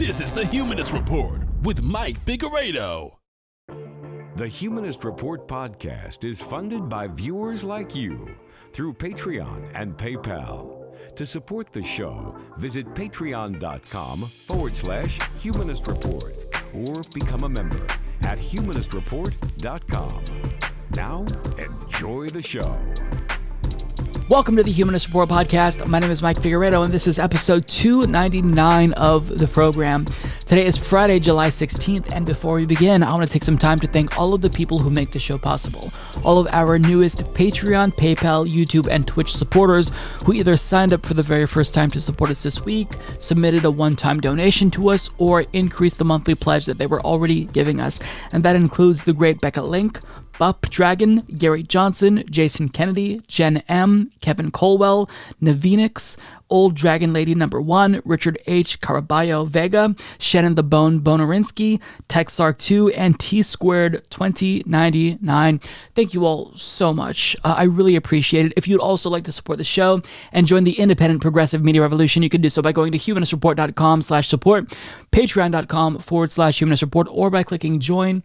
This is the Humanist Report with Mike Figueredo. The Humanist Report podcast is funded by viewers like you through Patreon and PayPal. To support the show, visit patreon.com/Humanist Report or become a member at humanistreport.com. Now, enjoy the show. Welcome to the Humanist Report podcast. My name is Mike Figueredo, and this is episode 299 of the program. Today is Friday, July 16th, and before we begin, I want to take some time to thank all of the people who make the show possible. All of our newest Patreon, PayPal, YouTube, and Twitch supporters who either signed up for the very first time to support us this week, submitted a one-time donation to us, or increased the monthly pledge that they were already giving us. And that includes the great Becca Link, Bup Dragon, Gary Johnson, Jason Kennedy, Jen M, Kevin Colwell, Navinix, Old Dragon Lady Number 1, Richard H. Caraballo Vega, Shannon the Bone Bonarinsky, Texark2, and T-Squared 2099. Thank you all so much. I really appreciate it. If you'd also like to support the show and join the independent progressive media revolution, you can do so by going to humanistreport.com/support, patreon.com/humanistreport, or by clicking join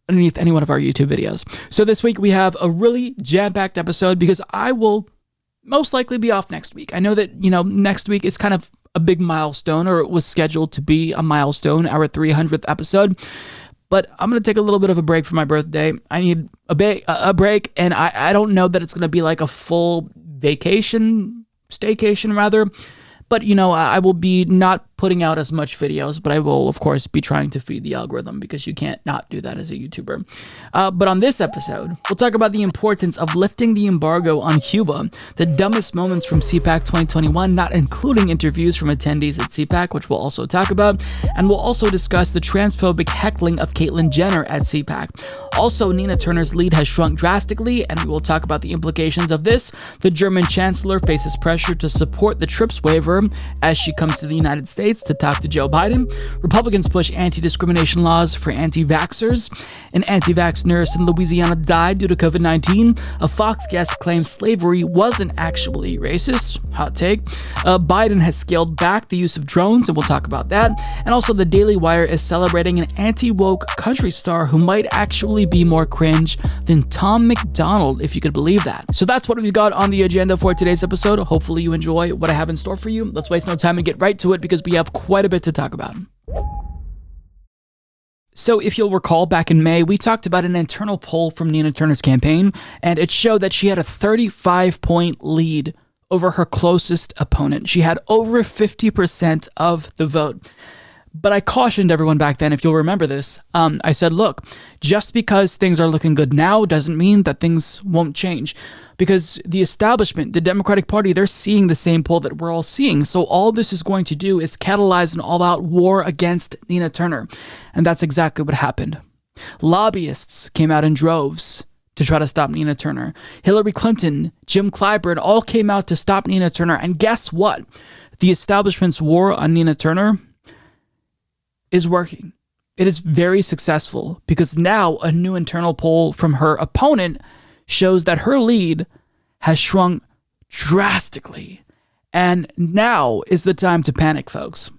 underneath any one of our YouTube videos. So this week we have a really jam-packed episode because I will most likely be off next week. I know that, next week is kind of a big milestone, or it was scheduled to be a milestone, our 300th episode. But I'm going to take a little bit of a break for my birthday. I need a break, and I don't know that it's going to be like a full staycation rather. But, I will be not putting out as much videos, but I will, of course, be trying to feed the algorithm because you can't not do that as a YouTuber. But on this episode, we'll talk about the importance of lifting the embargo on Cuba, the dumbest moments from CPAC 2021, not including interviews from attendees at CPAC, which we'll also talk about, and we'll also discuss the transphobic heckling of Caitlyn Jenner at CPAC. Also, Nina Turner's lead has shrunk drastically, and we will talk about the implications of this. The German Chancellor faces pressure to support the TRIPS waiver as she comes to the United States to talk to Joe Biden. Republicans push anti-discrimination laws for anti-vaxxers. An anti-vax nurse in Louisiana died due to COVID-19. A Fox guest claims slavery wasn't actually racist. Hot take. Biden has scaled back the use of drones, and we'll talk about that. And also, the Daily Wire is celebrating an anti-woke country star who might actually be more cringe than Tom McDonald, if you could believe that. So that's what we've got on the agenda for today's episode. Hopefully you enjoy what I have in store for you. Let's waste no time and get right to it because we have quite a bit to talk about. So if you'll recall, back in May, we talked about an internal poll from Nina Turner's campaign, and it showed that she had a 35-point lead over her closest opponent. She had over 50% of the vote. But I cautioned everyone back then, if you'll remember this, I said, look, just because things are looking good now doesn't mean that things won't change. Because the establishment, the Democratic Party, they're seeing the same poll that we're all seeing. So all this is going to do is catalyze an all-out war against Nina Turner. And that's exactly what happened. Lobbyists came out in droves to try to stop Nina Turner. Hillary Clinton, Jim Clyburn, all came out to stop Nina Turner. And guess what? The establishment's war on Nina Turner is working. It is very successful because now a new internal poll from her opponent shows that her lead has shrunk drastically. And now is the time to panic, folks.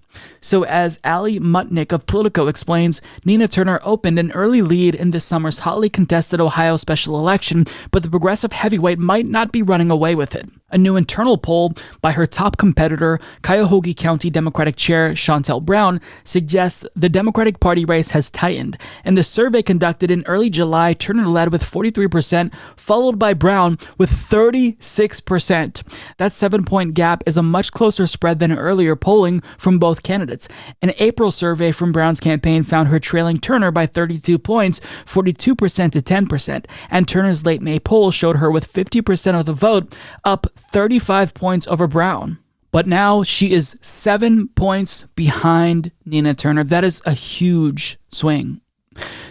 So as Ali Mutnick of Politico explains, Nina Turner opened an early lead in this summer's hotly contested Ohio special election, but the progressive heavyweight might not be running away with it. A new internal poll by her top competitor, Cuyahoga County Democratic Chair Shontel Brown, suggests the Democratic Party race has tightened. In the survey conducted in early July, Turner led with 43%, followed by Brown with 36%. That 7-point gap is a much closer spread than earlier polling from both candidates. An April survey from Brown's campaign found her trailing Turner by 32 points, 42% to 10%, and Turner's late May poll showed her with 50% of the vote, up 35 points over Brown. But now she is 7 points behind Nina Turner. That is a huge swing.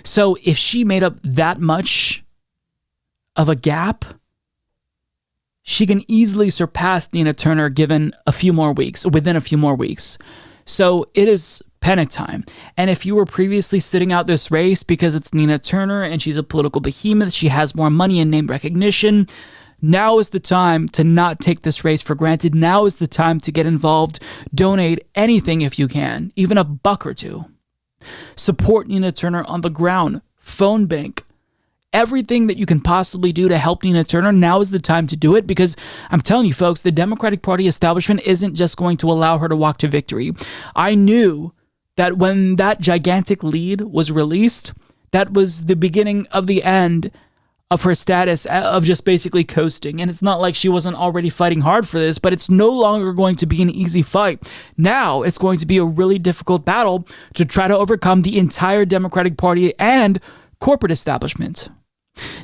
So if she made up that much of a gap, she can easily surpass Nina Turner within a few more weeks. So it is panic time. And if you were previously sitting out this race because it's Nina Turner and she's a political behemoth, she has more money and name recognition, Now is the time to not take this race for granted. Now is the time to get involved. Donate anything if you can, even a buck or two. Support Nina Turner on the ground, phone bank, everything that you can possibly do to help Nina Turner. Now is the time to do it, because I'm telling you folks, the Democratic Party establishment isn't just going to allow her to walk to victory. I knew that when that gigantic lead was released, that was the beginning of the end of her status of just basically coasting. And it's not like she wasn't already fighting hard for this, but it's no longer going to be an easy fight. Now it's going to be a really difficult battle to try to overcome the entire Democratic Party and corporate establishment.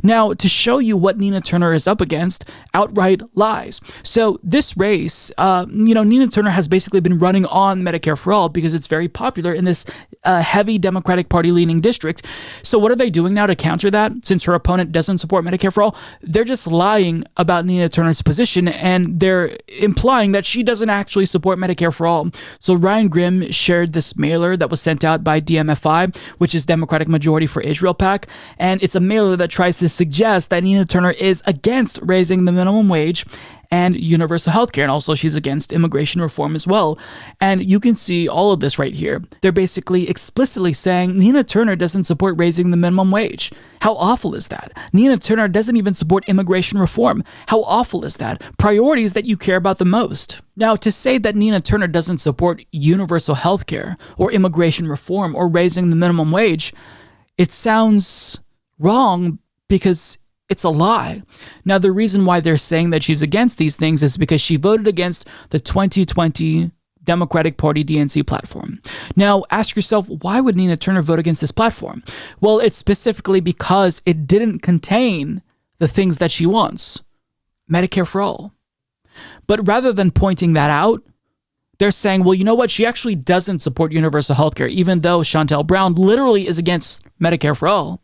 Now, to show you what Nina Turner is up against, outright lies. So this race, Nina Turner has basically been running on Medicare for All because it's very popular in this heavy Democratic Party leaning district. So what are they doing now to counter that? Since her opponent doesn't support Medicare for All, they're just lying about Nina Turner's position, and they're implying that she doesn't actually support Medicare for All. So Ryan Grimm shared this mailer that was sent out by DMFI, which is Democratic Majority for Israel PAC, and it's a mailer that tries to suggest that Nina Turner is against raising the minimum wage and universal health care, and also she's against immigration reform as well. And you can see all of this right here. They're basically explicitly saying Nina Turner doesn't support raising the minimum wage. How awful is that? Nina Turner doesn't even support immigration reform. How awful is that? Priorities that you care about the most. Now, to say that Nina Turner doesn't support universal health care or immigration reform or raising the minimum wage, it sounds wrong because it's a lie. Now, the reason why they're saying that she's against these things is because she voted against the 2020 Democratic Party DNC platform. Now, ask yourself, why would Nina Turner vote against this platform? Well, it's specifically because it didn't contain the things that she wants. Medicare for all. But rather than pointing that out, they're saying, well, you know what? She actually doesn't support universal health care, even though Shontel Brown literally is against Medicare for all.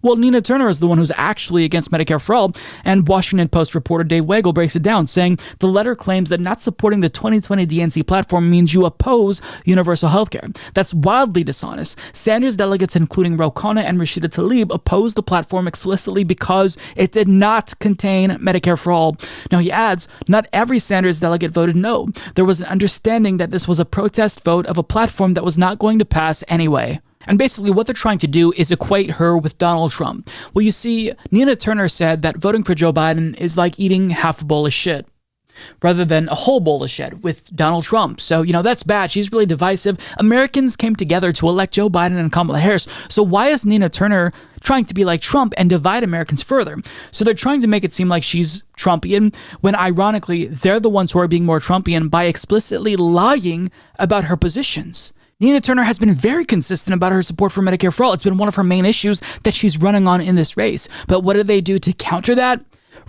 Well, Nina Turner is the one who's actually against Medicare for all, and Washington Post reporter Dave Weigel breaks it down, saying the letter claims that not supporting the 2020 DNC platform means you oppose universal health care. That's wildly dishonest. Sanders delegates, including Ro Khanna and Rashida Tlaib, opposed the platform explicitly because it did not contain Medicare for all. Now, he adds, not every Sanders delegate voted no. There was an understanding that this was a protest vote of a platform that was not going to pass anyway. And basically what they're trying to do is equate her with Donald Trump. Well, you see, Nina Turner said that voting for Joe Biden is like eating half a bowl of shit rather than a whole bowl of shit with Donald Trump. So, that's bad. She's really divisive. Americans came together to elect Joe Biden and Kamala Harris. So why is Nina Turner trying to be like Trump and divide Americans further? So they're trying to make it seem like she's Trumpian, when ironically, they're the ones who are being more Trumpian by explicitly lying about her positions. Nina Turner has been very consistent about her support for Medicare for all. It's been one of her main issues that she's running on in this race. But what do they do to counter that?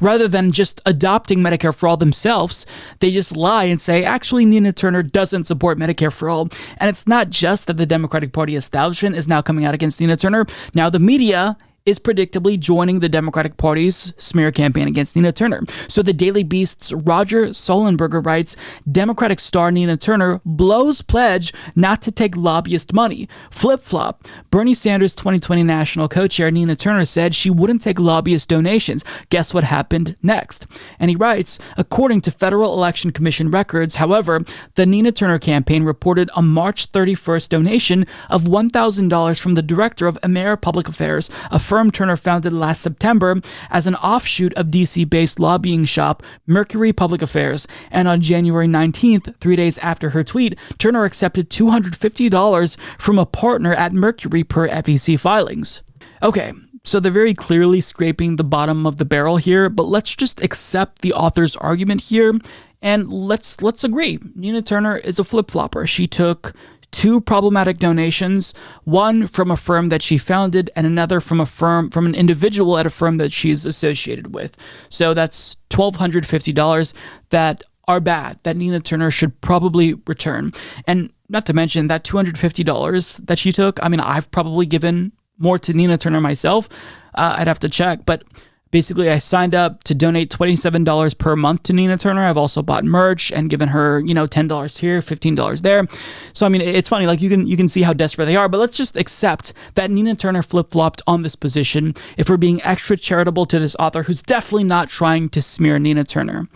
Rather than just adopting Medicare for all themselves, they just lie and say, actually, Nina Turner doesn't support Medicare for all. And it's not just that the Democratic Party establishment is now coming out against Nina Turner. Now the media is predictably joining the Democratic Party's smear campaign against Nina Turner. So the Daily Beast's Roger Sollenberger writes, Democratic star Nina Turner blows pledge not to take lobbyist money. Flip-flop. Bernie Sanders' 2020 national co-chair Nina Turner said she wouldn't take lobbyist donations. Guess what happened next? And he writes, according to Federal Election Commission records, however, the Nina Turner campaign reported a March 31st donation of $1,000 from the director of Amera Public Affairs, a firm Turner founded last September as an offshoot of DC-based lobbying shop Mercury Public Affairs. And on January 19th, 3 days after her tweet, Turner accepted $250 from a partner at Mercury per FEC filings. Okay, so they're very clearly scraping the bottom of the barrel here, but let's just accept the author's argument here, and let's agree. Nina Turner is a flip-flopper. She took 2 problematic donations, one from a firm that she founded and another from an individual at a firm that she's associated with. So that's $1,250 that are bad, that Nina Turner should probably return. And not to mention that $250 that she took, I've probably given more to Nina Turner myself. I'd have to check, but Basically, I signed up to donate $27 per month to Nina Turner. I've also bought merch and given her, $10 here, $15 there. So, I mean, it's funny, like you can see how desperate they are, but let's just accept that Nina Turner flip-flopped on this position if we're being extra charitable to this author who's definitely not trying to smear Nina Turner.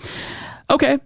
Okay,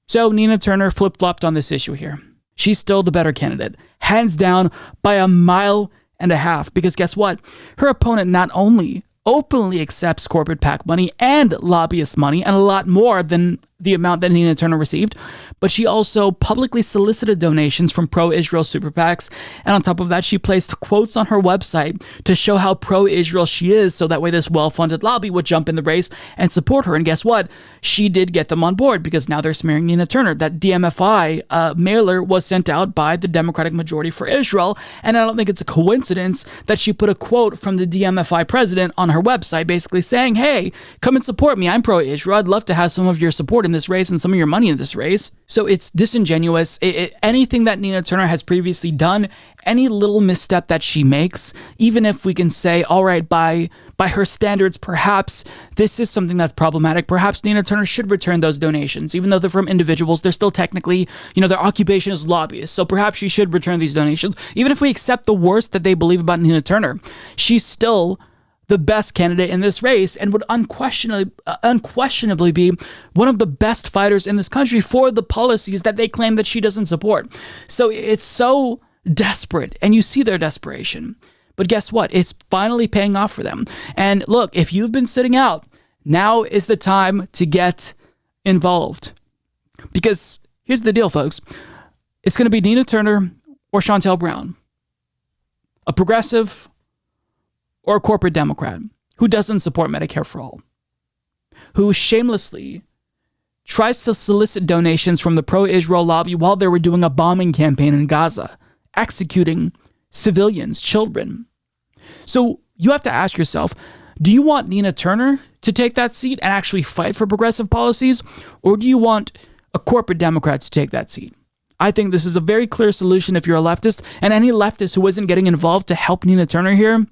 so Nina Turner flip-flopped on this issue here. She's still the better candidate, hands down by a mile and a half, because guess what? Her opponent not only openly accepts corporate PAC money and lobbyist money, and a lot more than the amount that Nina Turner received, but she also publicly solicited donations from pro-Israel super PACs, and on top of that, she placed quotes on her website to show how pro-Israel she is, so that way this well-funded lobby would jump in the race and support her. And guess what? She did get them on board, because now they're smearing Nina Turner. That DMFI mailer was sent out by the Democratic Majority for Israel, and I don't think it's a coincidence that she put a quote from the DMFI president on her website, basically saying, hey, come and support me. I'm pro-Israel. I'd love to have some of your support in this race and some of your money in this race. So it's disingenuous. Anything that Nina Turner has previously done, any little misstep that she makes, even if we can say, all right, by her standards, perhaps this is something that's problematic. Perhaps Nina Turner should return those donations. Even though they're from individuals, they're still technically, their occupation is lobbyists. So perhaps she should return these donations. Even if we accept the worst that they believe about Nina Turner, she's still the best candidate in this race and would unquestionably be one of the best fighters in this country for the policies that they claim that she doesn't support. So it's so desperate, and you see their desperation. But guess what? It's finally paying off for them. And look, if you've been sitting out, now is the time to get involved. Because here's the deal, folks. It's going to be Nina Turner or Shontel Brown, a progressive or a corporate Democrat who doesn't support Medicare for all, who shamelessly tries to solicit donations from the pro-Israel lobby while they were doing a bombing campaign in Gaza, executing civilians, children. So you have to ask yourself, do you want Nina Turner to take that seat and actually fight for progressive policies, or do you want a corporate Democrat to take that seat? I think this is a very clear solution if you're a leftist, and any leftist who isn't getting involved to help Nina Turner here,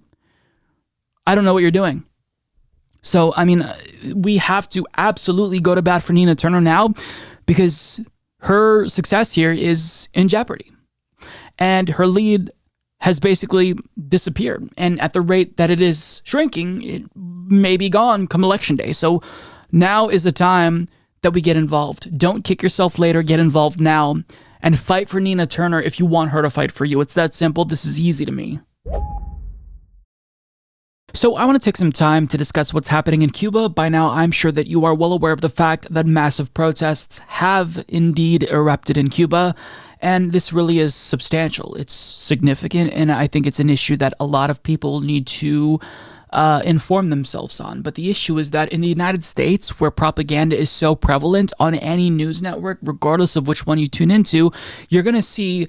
I don't know what you're doing. So, I mean, we have to absolutely go to bat for Nina Turner now, because her success here is in jeopardy. And her lead has basically disappeared. And at the rate that it is shrinking, it may be gone come election day. So now is the time that we get involved. Don't kick yourself later. Get involved now and fight for Nina Turner if you want her to fight for you. It's that simple. This is easy to me. So I want to take some time to discuss what's happening in Cuba. By now, I'm sure that you are well aware of the fact that massive protests have indeed erupted in Cuba, and this really is substantial. It's significant, and I think it's an issue that a lot of people need to inform themselves on. But the issue is that in the United States, where propaganda is so prevalent on any news network, regardless of which one you tune into, you're going to see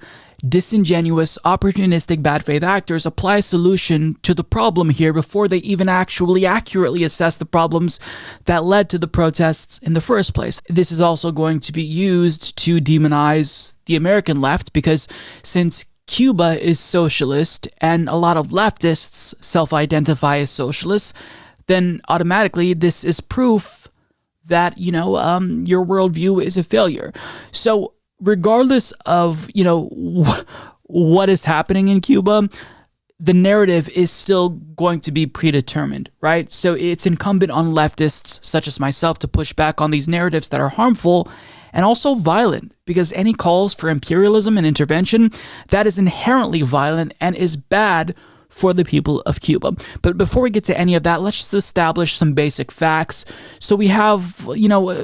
disingenuous, opportunistic, bad faith actors apply a solution to the problem here before they even actually accurately assess the problems that led to the protests in the first place. This is also going to be used to demonize the American left, because since Cuba is socialist and a lot of leftists self-identify as socialists, then automatically this is proof that, your worldview is a failure. So regardless of, what is happening in Cuba, the narrative is still going to be predetermined, right? So it's incumbent on leftists such as myself to push back on these narratives that are harmful and also violent, because any calls for imperialism and intervention, that is inherently violent and is bad for the people of Cuba. But before we get to any of that, let's just establish some basic facts so we have,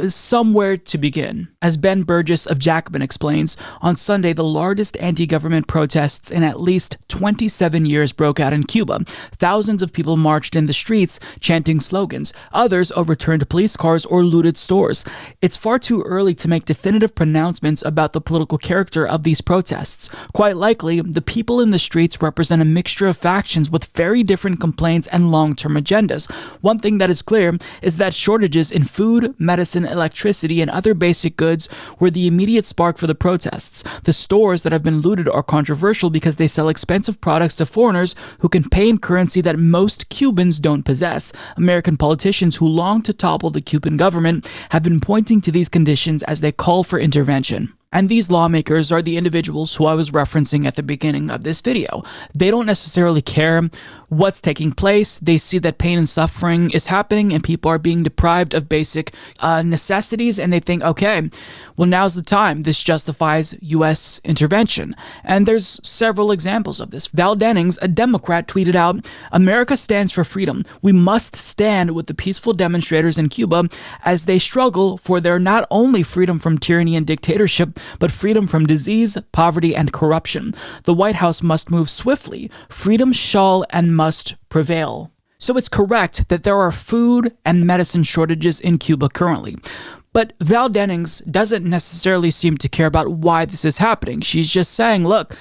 somewhere to begin. As Ben Burgess of Jacobin explains, on Sunday, the largest anti-government protests in at least 27 years broke out in Cuba. Thousands of people marched in the streets, chanting slogans. Others overturned police cars or looted stores. It's far too early to make definitive pronouncements about the political character of these protests. Quite likely, the people in the streets represent a mixture of factors factions with very different complaints and long-term agendas. One thing that is clear is that shortages in food, medicine, electricity, and other basic goods were the immediate spark for the protests. The stores that have been looted are controversial because they sell expensive products to foreigners who can pay in currency that most Cubans don't possess. American politicians who long to topple the Cuban government have been pointing to these conditions as they call for intervention. And these lawmakers are the individuals who I was referencing at the beginning of this video. They don't necessarily care what's taking place. They see that pain and suffering is happening and people are being deprived of basic necessities, and they think, okay, well, now's the time. This justifies U.S. intervention. And there's several examples of this. Val Dennings, a Democrat, tweeted out, "America stands for freedom. We must stand with the peaceful demonstrators in Cuba as they struggle for their not only freedom from tyranny and dictatorship, but freedom from disease, poverty, and corruption. The White House must move swiftly. Freedom shall and must prevail." So it's correct that there are food and medicine shortages in Cuba currently. But Val Dennings doesn't necessarily seem to care about why this is happening. She's just saying, look,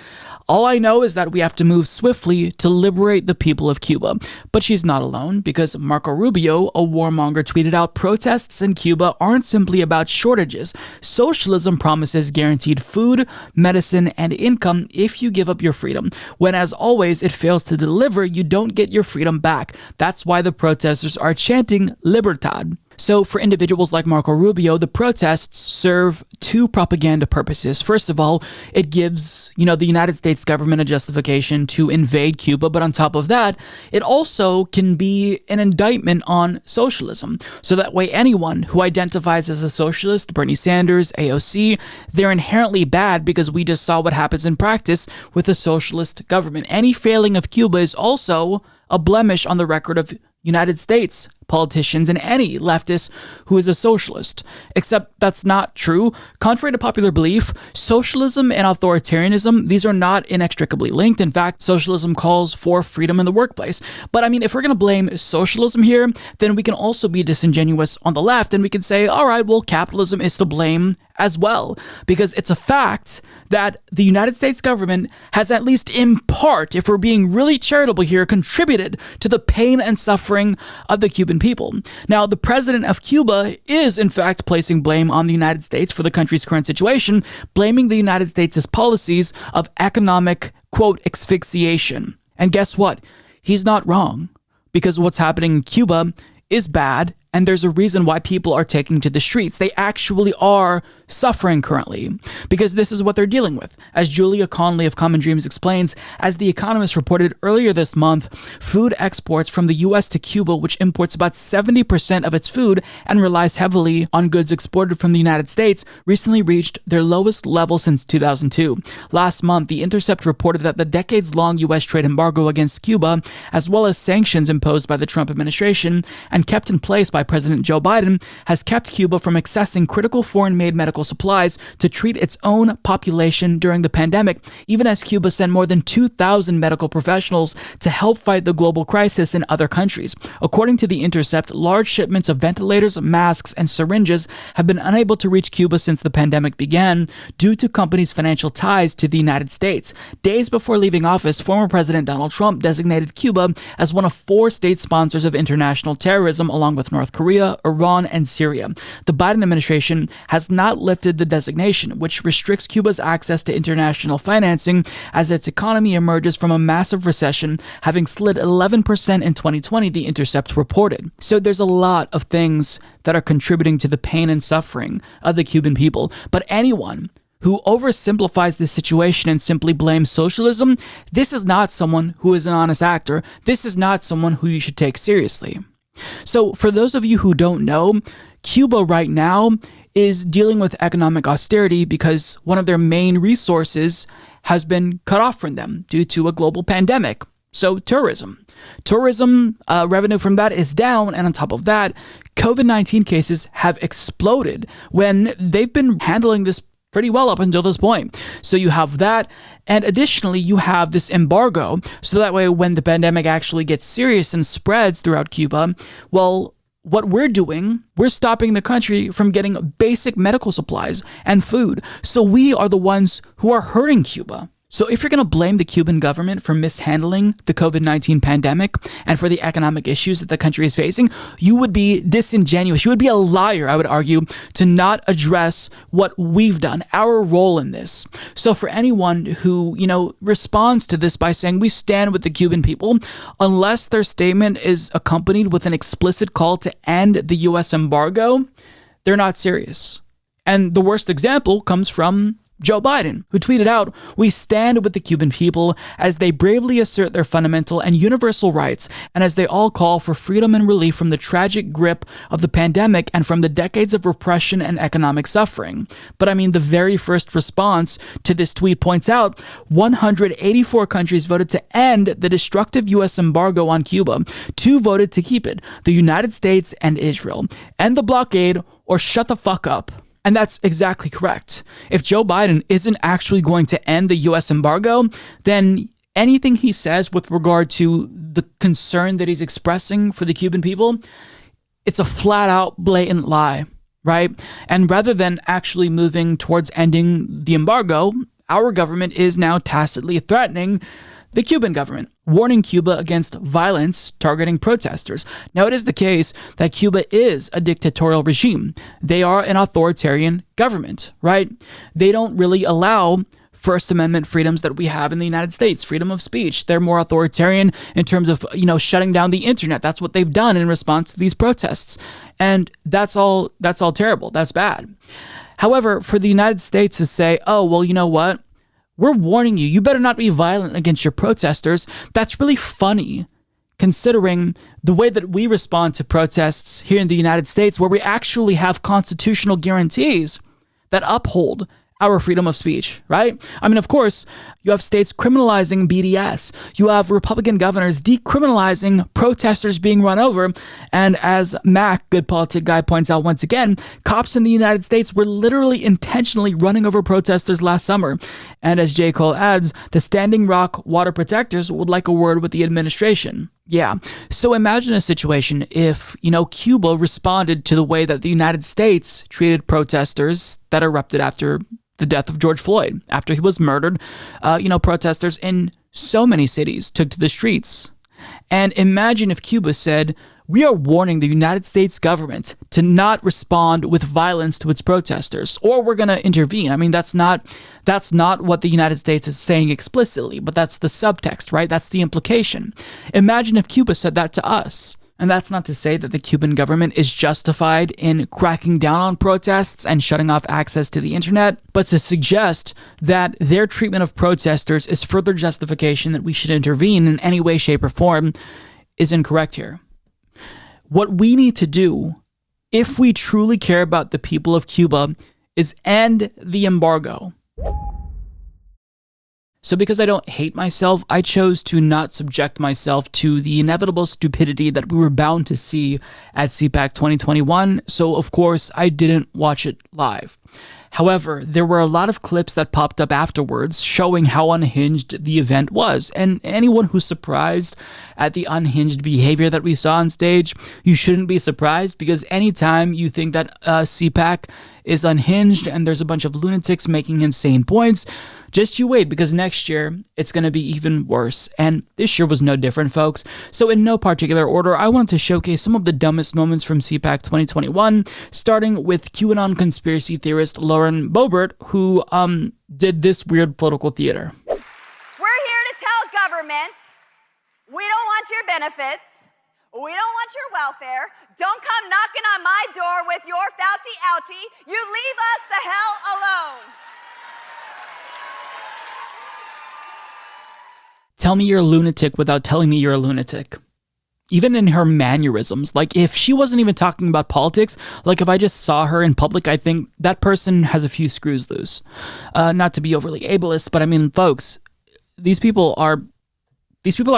all I know is that we have to move swiftly to liberate the people of Cuba. But she's not alone, because Marco Rubio, a warmonger, tweeted out, "Protests in Cuba aren't simply about shortages. Socialism promises guaranteed food, medicine, and income if you give up your freedom. When, as always, it fails to deliver, you don't get your freedom back. That's why the protesters are chanting Libertad." So for individuals like Marco Rubio, the protests serve two propaganda purposes. First of all, it gives, the United States government a justification to invade Cuba, but on top of that, it also can be an indictment on socialism. So that way anyone who identifies as a socialist, Bernie Sanders, AOC, they're inherently bad because we just saw what happens in practice with a socialist government. Any failing of Cuba is also a blemish on the record of United States politicians and any leftist who is a socialist. Except that's not true. Contrary to popular belief, socialism and authoritarianism, these are not inextricably linked. In fact, socialism calls for freedom in the workplace. But I mean, if we're going to blame socialism here, then we can also be disingenuous on the left and we can say, all right, well, capitalism is to blame as well, because it's a fact that the United States government has, at least in part, if we're being really charitable here, contributed to the pain and suffering of the Cuban people. Now, the president of Cuba is, in fact, placing blame on the United States for the country's current situation, blaming the United States' policies of economic, quote, asphyxiation. And guess what? He's not wrong, because what's happening in Cuba is bad, and there's a reason why people are taking to the streets. They actually are suffering currently, because this is what they're dealing with. As Julia Conley of Common Dreams explains, as The Economist reported earlier this month, food exports from the U.S. to Cuba, which imports about 70% of its food and relies heavily on goods exported from the United States, recently reached their lowest level since 2002. Last month, The Intercept reported that the decades-long U.S. trade embargo against Cuba, as well as sanctions imposed by the Trump administration and kept in place by President Joe Biden, has kept Cuba from accessing critical foreign-made medical supplies to treat its own population during the pandemic, even as Cuba sent more than 2,000 medical professionals to help fight the global crisis in other countries. According to The Intercept, large shipments of ventilators, masks, and syringes have been unable to reach Cuba since the pandemic began due to companies' financial ties to the United States. Days before leaving office, former President Donald Trump designated Cuba as one of 4 state sponsors of international terrorism, along with North Korea, Iran, and Syria. The Biden administration has not lifted the designation, which restricts Cuba's access to international financing as its economy emerges from a massive recession, having slid 11% in 2020, The Intercept reported. So there's a lot of things that are contributing to the pain and suffering of the Cuban people, but anyone who oversimplifies this situation and simply blames socialism, this is not someone who is an honest actor. This is not someone who you should take seriously. So for those of you who don't know, Cuba right now is dealing with economic austerity because one of their main resources has been cut off from them due to a global pandemic. So tourism revenue from that is down, and on top of that, COVID-19 cases have exploded when they've been handling this pretty well up until this point. So you have that, and additionally you have this embargo, so that way when the pandemic actually gets serious and spreads throughout Cuba, well, what we're doing, we're stopping the country from getting basic medical supplies and food. So we are the ones who are hurting Cuba. So if you're going to blame the Cuban government for mishandling the COVID-19 pandemic and for the economic issues that the country is facing, you would be disingenuous. You would be a liar, I would argue, to not address what we've done, our role in this. So for anyone who, responds to this by saying we stand with the Cuban people, unless their statement is accompanied with an explicit call to end the U.S. embargo, they're not serious. And the worst example comes from Joe Biden, who tweeted out, "We stand with the Cuban people as they bravely assert their fundamental and universal rights, and as they all call for freedom and relief from the tragic grip of the pandemic and from the decades of repression and economic suffering." But the very first response to this tweet points out 184 countries voted to end the destructive U.S. embargo on Cuba. 2 voted to keep it, the United States and Israel. End the blockade or shut the fuck up. And that's exactly correct. If Joe Biden isn't actually going to end the U.S. embargo, then anything he says with regard to the concern that he's expressing for the Cuban people, it's a flat out blatant lie, right? And rather than actually moving towards ending the embargo, our government is now tacitly threatening the Cuban government, warning Cuba against violence targeting protesters. Now, it is the case that Cuba is a dictatorial regime. They are an authoritarian government, right? They don't really allow First Amendment freedoms that we have in the United States, freedom of speech. They're more authoritarian in terms of, shutting down the internet. That's what they've done in response to these protests. And that's all terrible. That's bad. However, for the United States to say, oh, well, you know what? We're warning you. You better not be violent against your protesters. That's really funny, considering the way that we respond to protests here in the United States, where we actually have constitutional guarantees that uphold our freedom of speech, right? Of course, you have states criminalizing BDS. You have Republican governors decriminalizing protesters being run over. And as Mac, good politic guy, points out once again, cops in the United States were literally intentionally running over protesters last summer. And as J. Cole adds, the Standing Rock water protectors would like a word with the administration. Yeah. So imagine a situation if, Cuba responded to the way that the United States treated protesters that erupted after the death of George Floyd. After he was murdered, protesters in so many cities took to the streets. And imagine if Cuba said, we are warning the United States government to not respond with violence to its protesters, or we're going to intervene. That's not what the United States is saying explicitly, but that's the subtext, right? That's the implication. Imagine if Cuba said that to us. And that's not to say that the Cuban government is justified in cracking down on protests and shutting off access to the internet, but to suggest that their treatment of protesters is further justification that we should intervene in any way, shape, or form is incorrect here. What we need to do, if we truly care about the people of Cuba, is end the embargo. So because I don't hate myself, I chose to not subject myself to the inevitable stupidity that we were bound to see at CPAC 2021. So of course, I didn't watch it live. However, there were a lot of clips that popped up afterwards showing how unhinged the event was. And anyone who's surprised at the unhinged behavior that we saw on stage, you shouldn't be surprised, because anytime you think that CPAC is unhinged and there's a bunch of lunatics making insane points, just you wait, because next year it's going to be even worse. And this year was no different, folks. So in no particular order, I wanted to showcase some of the dumbest moments from CPAC 2021, starting with QAnon conspiracy theorist Lauren Boebert, who did this weird political theater. We're here to tell government, we don't want your benefits. We don't want your welfare. Don't come knocking on my door with your Fauci ouchie. You leave us the hell alone. Tell me you're a lunatic without telling me you're a lunatic. Even in her mannerisms, like if she wasn't even talking about politics, like if I just saw her in public, I think that person has a few screws loose. Not to be overly ableist, but folks, these people are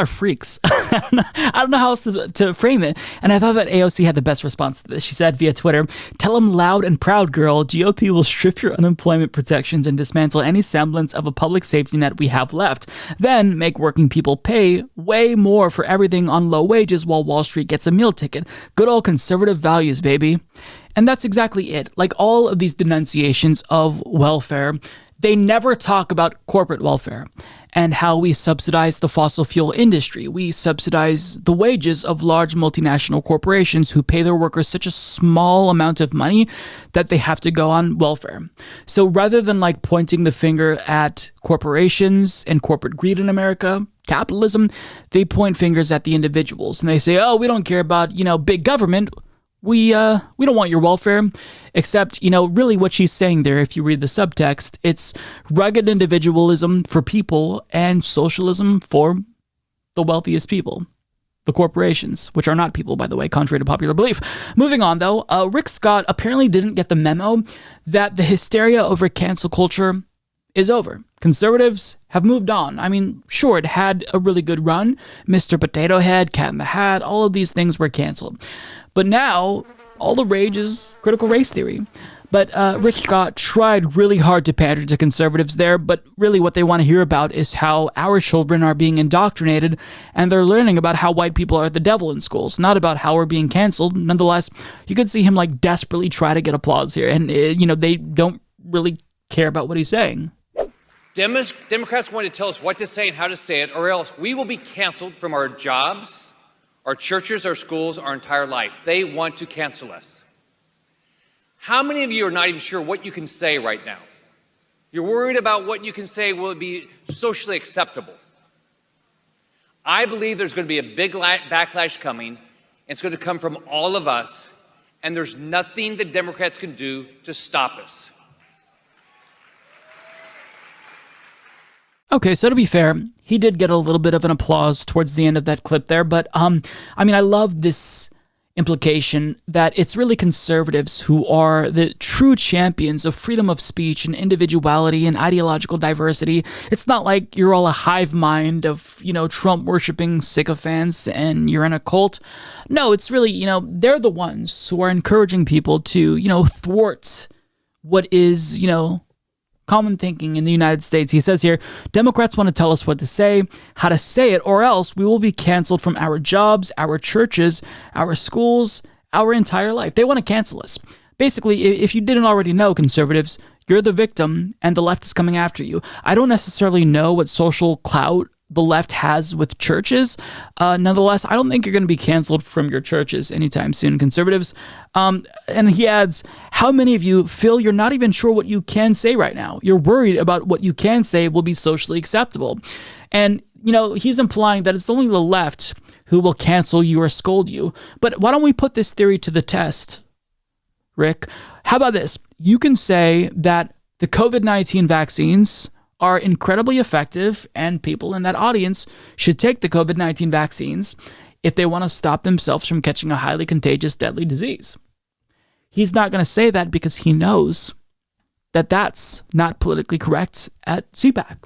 freaks. I don't know how else to frame it. And I thought that AOC had the best response to this. She said via Twitter, "Tell them loud and proud, girl. GOP will strip your unemployment protections and dismantle any semblance of a public safety net we have left. Then make working people pay way more for everything on low wages while Wall Street gets a meal ticket. Good old conservative values, baby." And that's exactly it. Like all of these denunciations of welfare, They never talk about corporate welfare and how we subsidize the fossil fuel industry. We subsidize the wages of large multinational corporations who pay their workers such a small amount of money that they have to go on welfare. So rather than like pointing the finger at corporations and corporate greed in America, capitalism, they point fingers at the individuals and they say, oh, we don't care about, big government. We don't want your welfare, except, really what she's saying there, if you read the subtext, it's rugged individualism for people and socialism for the wealthiest people, the corporations, which are not people, by the way, contrary to popular belief. Moving on, though, Rick Scott apparently didn't get the memo that the hysteria over cancel culture is over. Conservatives have moved on. I mean, sure, it had a really good run. Mr. Potato Head, Cat in the Hat, all of these things were canceled. But now, all the rage is critical race theory. But Rick Scott tried really hard to pander to conservatives there, but really what they want to hear about is how our children are being indoctrinated and they're learning about how white people are the devil in schools, not about how we're being canceled. Nonetheless, you could see him like desperately try to get applause here, and they don't really care about what he's saying. Democrats want to tell us what to say and how to say it, or else we will be canceled from our jobs, our churches, our schools, our entire life. They want to cancel us. How many of you are not even sure what you can say right now? You're worried about what you can say will be socially acceptable. I believe there's going to be a big backlash coming, and it's going to come from all of us, and there's nothing that Democrats can do to stop us. Okay, so to be fair, he did get a little bit of an applause towards the end of that clip there, but I love this implication that it's really conservatives who are the true champions of freedom of speech and individuality and ideological diversity. It's not like you're all a hive mind of, Trump-worshipping sycophants and you're in a cult. No, it's really, they're the ones who are encouraging people to, thwart what is, common thinking in the United States. He says here, Democrats want to tell us what to say, how to say it, or else we will be canceled from our jobs, our churches, our schools, our entire life. They want to cancel us. Basically, if you didn't already know, conservatives, you're the victim and the left is coming after you. I don't necessarily know what social clout the left has with churches. Nonetheless, I don't think you're going to be canceled from your churches anytime soon, conservatives. And he adds, how many of you feel you're not even sure what you can say right now? You're worried about what you can say will be socially acceptable. And, he's implying that it's only the left who will cancel you or scold you. But why don't we put this theory to the test, Rick? How about this? You can say that the COVID-19 vaccines are incredibly effective, and people in that audience should take the COVID-19 vaccines if they want to stop themselves from catching a highly contagious, deadly disease. He's not going to say that because he knows that that's not politically correct at CPAC.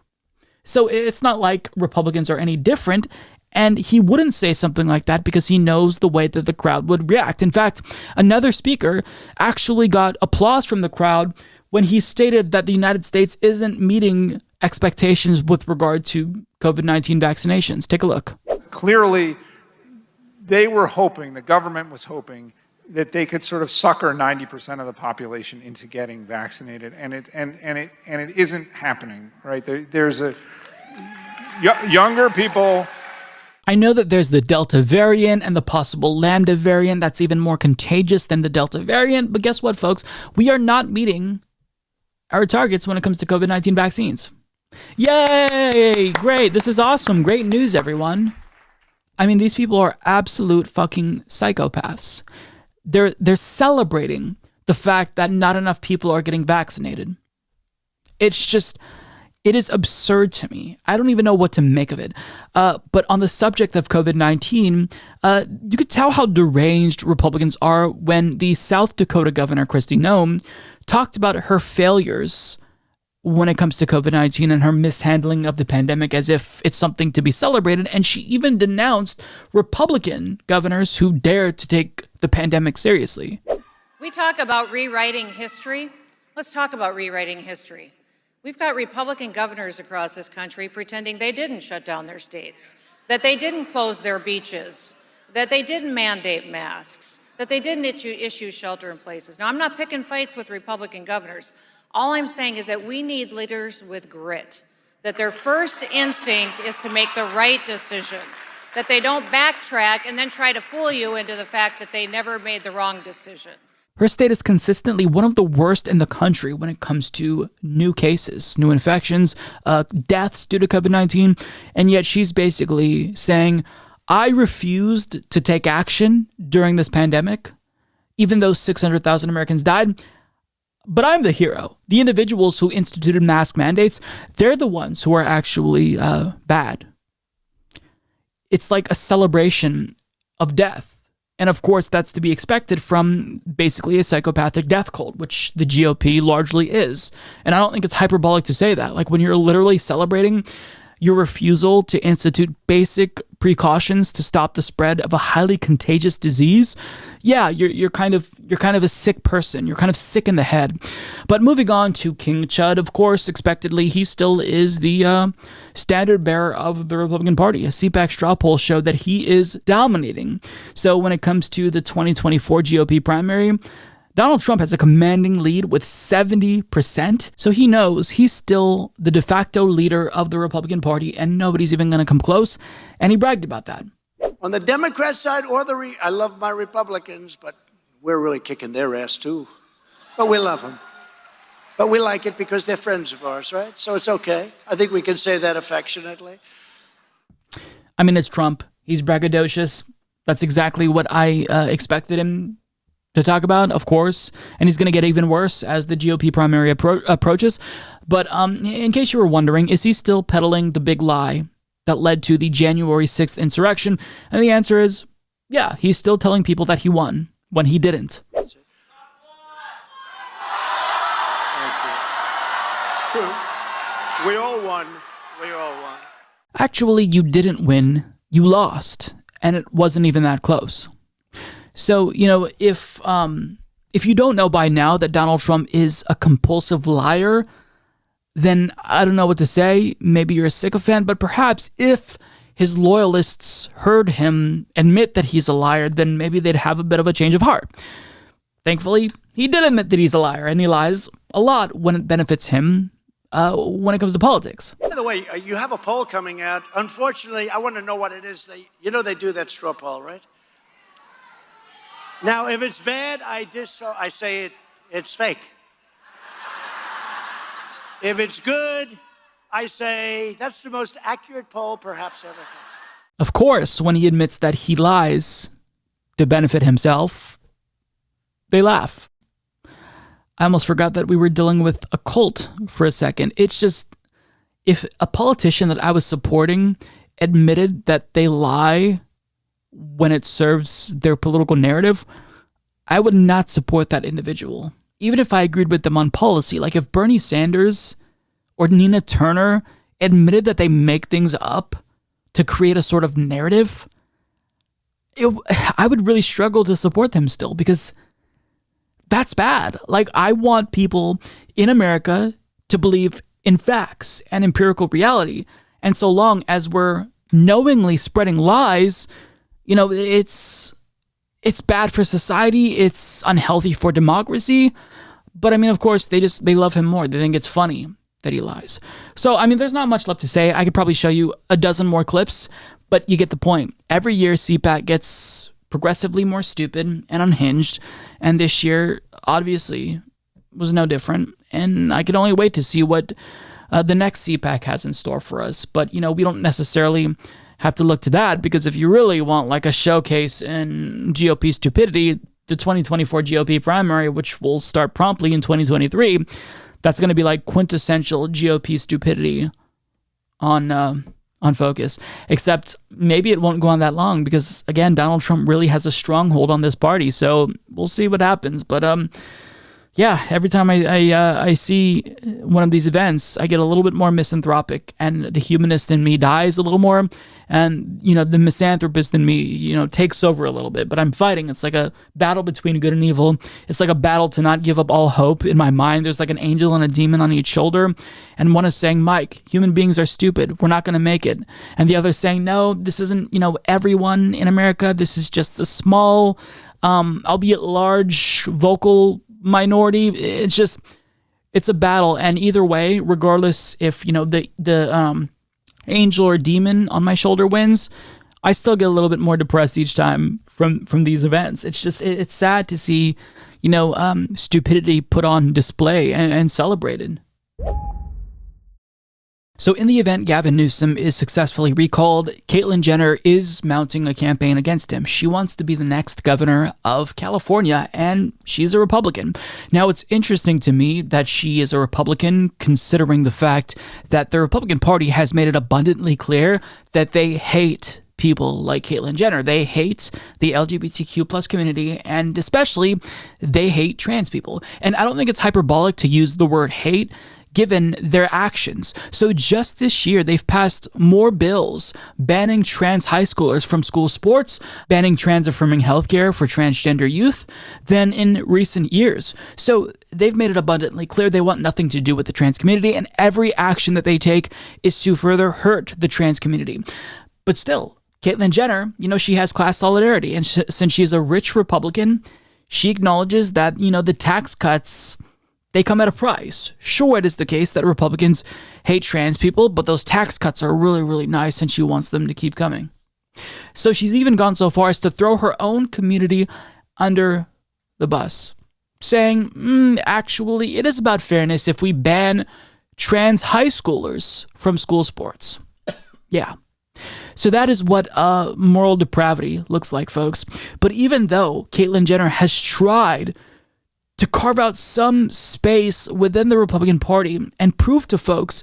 So it's not like Republicans are any different, and he wouldn't say something like that because he knows the way that the crowd would react. In fact, another speaker actually got applause from the crowd when he stated that the United States isn't meeting expectations with regard to COVID-19 vaccinations. Take a look. Clearly, they were hoping, the government was hoping, that they could sort of sucker 90% of the population into getting vaccinated, and it isn't happening, right? There's younger people. I know that there's the Delta variant and the possible Lambda variant that's even more contagious than the Delta variant, but guess what, folks? We are not meeting our targets when it comes to COVID-19 vaccines. Yay! Great. This is awesome. Great news, everyone. I mean, these people are absolute fucking psychopaths. They're celebrating the fact that not enough people are getting vaccinated. It is absurd to me. I don't even know what to make of it. But on the subject of COVID-19, you could tell how deranged Republicans are when the South Dakota governor, Kristi Noem, talked about her failures when it comes to COVID-19 and her mishandling of the pandemic as if it's something to be celebrated. And she even denounced Republican governors who dared to take the pandemic seriously. We talk about rewriting history. Let's talk about rewriting history. We've got Republican governors across this country pretending they didn't shut down their states, that they didn't close their beaches, that they didn't mandate masks, that they didn't issue shelter in places. Now, I'm not picking fights with Republican governors. All I'm saying is that we need leaders with grit, that their first instinct is to make the right decision, that they don't backtrack and then try to fool you into the fact that they never made the wrong decision. Her state is consistently one of the worst in the country when it comes to new cases, new infections, deaths due to COVID-19, and yet she's basically saying, I refused to take action during this pandemic, even though 600,000 Americans died, but I'm the hero. The individuals who instituted mask mandates, they're the ones who are actually bad. It's like a celebration of death. And of course, that's to be expected from basically a psychopathic death cult, which the GOP largely is. And I don't think it's hyperbolic to say that. Like when you're literally celebrating your refusal to institute basic precautions to stop the spread of a highly contagious disease, yeah, you're kind of a sick person. You're kind of sick in the head. But moving on to King Chud, of course, expectedly, he still is the standard bearer of the Republican Party. A CPAC straw poll showed that he is dominating. So when it comes to the 2024 GOP primary, Donald Trump has a commanding lead with 70%, so he knows he's still the de facto leader of the Republican Party and nobody's even going to come close, and he bragged about that. On the Democrat side or I love my Republicans, but we're really kicking their ass too. But we love them. But we like it because they're friends of ours, right? So it's okay. I think we can say that affectionately. I mean, it's Trump. He's braggadocious. That's exactly what I expected him to talk about, of course, and he's going to get even worse as the GOP primary approaches. But in case you were wondering, is he still peddling the big lie that led to the January 6th insurrection? And the answer is, yeah, he's still telling people that he won when he didn't. Thank you. It's true. We all won. We all won. Actually, you didn't win. You lost, and it wasn't even that close. So, you know, if you don't know by now that Donald Trump is a compulsive liar, then I don't know what to say. Maybe you're a sycophant, but perhaps if his loyalists heard him admit that he's a liar, then maybe they'd have a bit of a change of heart. Thankfully, he did admit that he's a liar, and he lies a lot when it benefits him when it comes to politics. By the way, you have a poll coming out. Unfortunately, I want to know what it is. They do that straw poll, right? Now, if it's bad, I say it's fake. If it's good, I say that's the most accurate poll perhaps ever taken. Of course, when he admits that he lies to benefit himself, they laugh. I almost forgot that we were dealing with a cult for a second. It's just, if a politician that I was supporting admitted that they lie when it serves their political narrative, I would not support that individual. Even if I agreed with them on policy. Like if Bernie Sanders or Nina Turner admitted that they make things up to create a sort of narrative, I would really struggle to support them still, because that's bad. Like, I want people in America to believe in facts and empirical reality. And so long as we're knowingly spreading lies, you know, it's bad for society. It's unhealthy for democracy. But I mean, of course, they love him more. They think it's funny that he lies. So, I mean, there's not much left to say. I could probably show you a dozen more clips, but you get the point. Every year, CPAC gets progressively more stupid and unhinged. And this year, obviously, was no different. And I could only wait to see what the next CPAC has in store for us. But, you know, we don't necessarily have to look to that, because if you really want like a showcase in GOP stupidity, the 2024 GOP primary, which will start promptly in 2023, that's going to be like quintessential GOP stupidity on focus. Except maybe it won't go on that long, because again, Donald Trump really has a stronghold on this party. So we'll see what happens. But yeah, every time I see one of these events, I get a little bit more misanthropic, and the humanist in me dies a little more, and, you know, the misanthropist in me, you know, takes over a little bit. But I'm fighting. It's like a battle between good and evil. It's like a battle to not give up all hope. In my mind, there's like an angel and a demon on each shoulder, and one is saying, Mike, human beings are stupid. We're not going to make it. And the other is saying, no, this isn't, you know, everyone in America. This is just a small, albeit large, vocal minority. It's just, It's a battle, and either way, regardless if, the angel or demon on my shoulder wins, I still get a little bit more depressed each time from these events. It's just, it's sad to see, stupidity put on display and celebrated. So in the event Gavin Newsom is successfully recalled, Caitlyn Jenner is mounting a campaign against him. She wants to be the next governor of California, and she's a Republican. Now, it's interesting to me that she is a Republican, considering the fact that the Republican Party has made it abundantly clear that they hate people like Caitlyn Jenner. They hate the LGBTQ plus community, and especially they hate trans people. And I don't think it's hyperbolic to use the word hate, given their actions. So just this year, they've passed more bills banning trans high schoolers from school sports, banning trans-affirming healthcare for transgender youth than in recent years. So they've made it abundantly clear they want nothing to do with the trans community, and every action that they take is to further hurt the trans community. But still, Caitlyn Jenner, she has class solidarity, and since she's a rich Republican, she acknowledges that, the tax cuts, they come at a price. Sure, it is the case that Republicans hate trans people, but those tax cuts are really, really nice, and she wants them to keep coming. So she's even gone so far as to throw her own community under the bus, saying, actually, it is about fairness if we ban trans high schoolers from school sports. Yeah. So that is what moral depravity looks like, folks. But even though Caitlyn Jenner has tried to carve out some space within the Republican Party and prove to folks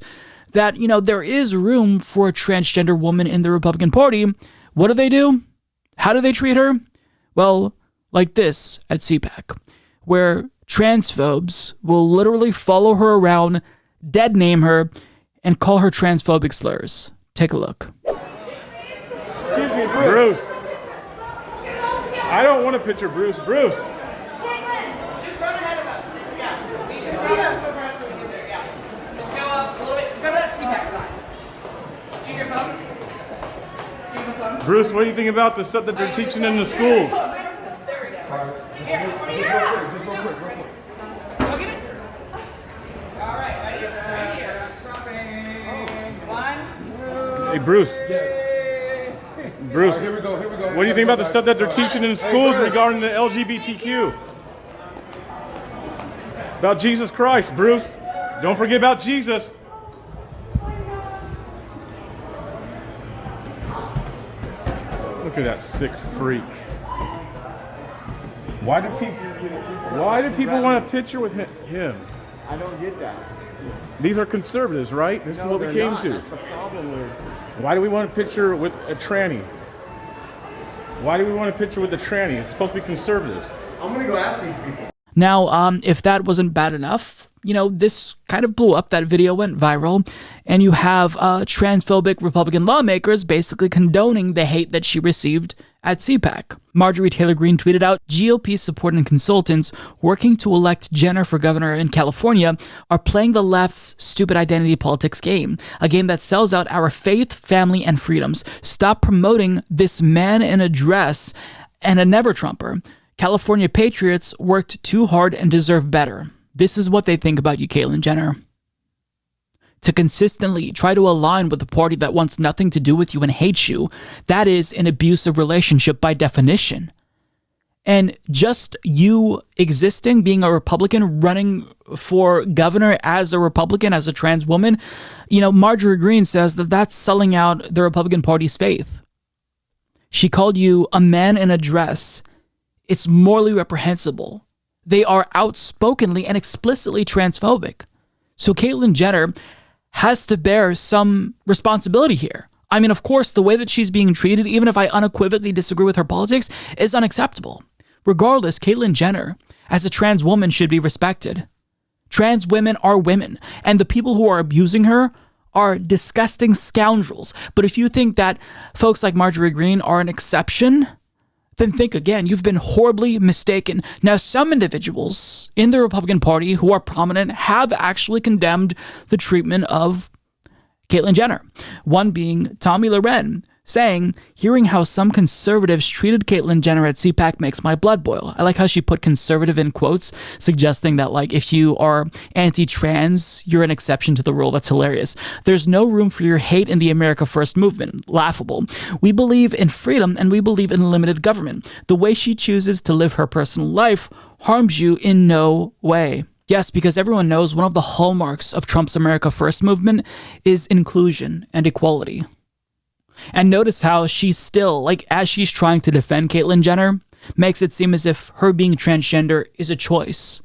that, there is room for a transgender woman in the Republican Party, what do? How do they treat her? Well, like this at CPAC, where transphobes will literally follow her around, dead name her, and call her transphobic slurs. Take a look. Excuse me, Bruce. I don't want to picture Bruce. Bruce. Just run ahead of us. Yeah. Just run ahead so we get there. Yeah. Just go up a little bit. Go to that CPAC side. Do your phone. Do your phone. Bruce, what do you think about the stuff that they're teaching in the schools? There we go. Here. Just real quick. Go get it. All right. Ready? Right here. Stopping. 1, 2. Hey, Bruce. Bruce, right, here we go. What do you think about the stuff that they're teaching in schools regarding the LGBTQ? About Jesus Christ, Bruce. Don't forget about Jesus. Look at that sick freak. Why do people want a picture with him? I don't get that. These are conservatives, right? This is what we came to. That's the problem with. Why do we want a picture with a tranny? Why do we want a picture with a tranny? It's supposed to be conservatives. I'm going to go ask these people. Now, if that wasn't bad enough, this kind of blew up. That video went viral, and you have transphobic Republican lawmakers basically condoning the hate that she received at CPAC. Marjorie Taylor Greene tweeted out, GOP support and consultants working to elect Jenner for governor in California are playing the left's stupid identity politics game, a game that sells out our faith, family, and freedoms. Stop promoting this man in a dress and a never-Trumper. California patriots worked too hard and deserve better. This is what they think about you, Caitlyn Jenner. To consistently try to align with a party that wants nothing to do with you and hates you, that is an abusive relationship by definition. And just you existing, being a Republican, running for governor as a Republican, as a trans woman, Marjorie Greene says that that's selling out the Republican Party's faith. She called you a man in a dress. It's morally reprehensible. They are outspokenly and explicitly transphobic. So Caitlyn Jenner has to bear some responsibility here. I mean, of course, the way that she's being treated, even if I unequivocally disagree with her politics, is unacceptable. Regardless, Caitlyn Jenner, as a trans woman, should be respected. Trans women are women, and the people who are abusing her are disgusting scoundrels. But if you think that folks like Marjorie Greene are an exception, then think again. You've been horribly mistaken. Now, some individuals in the Republican Party who are prominent have actually condemned the treatment of Caitlyn Jenner. One being Tommy Loren, saying, hearing how some conservatives treated Caitlyn Jenner at CPAC makes my blood boil. I like how she put conservative in quotes, suggesting that, like, if you are anti-trans, you're an exception to the rule. That's hilarious. There's no room for your hate in the America First movement. Laughable. We believe in freedom and we believe in limited government. The way she chooses to live her personal life harms you in no way. Yes, because everyone knows one of the hallmarks of Trump's America First movement is inclusion and equality. And notice how she's still, like, as she's trying to defend Caitlyn Jenner, makes it seem as if her being transgender is a choice.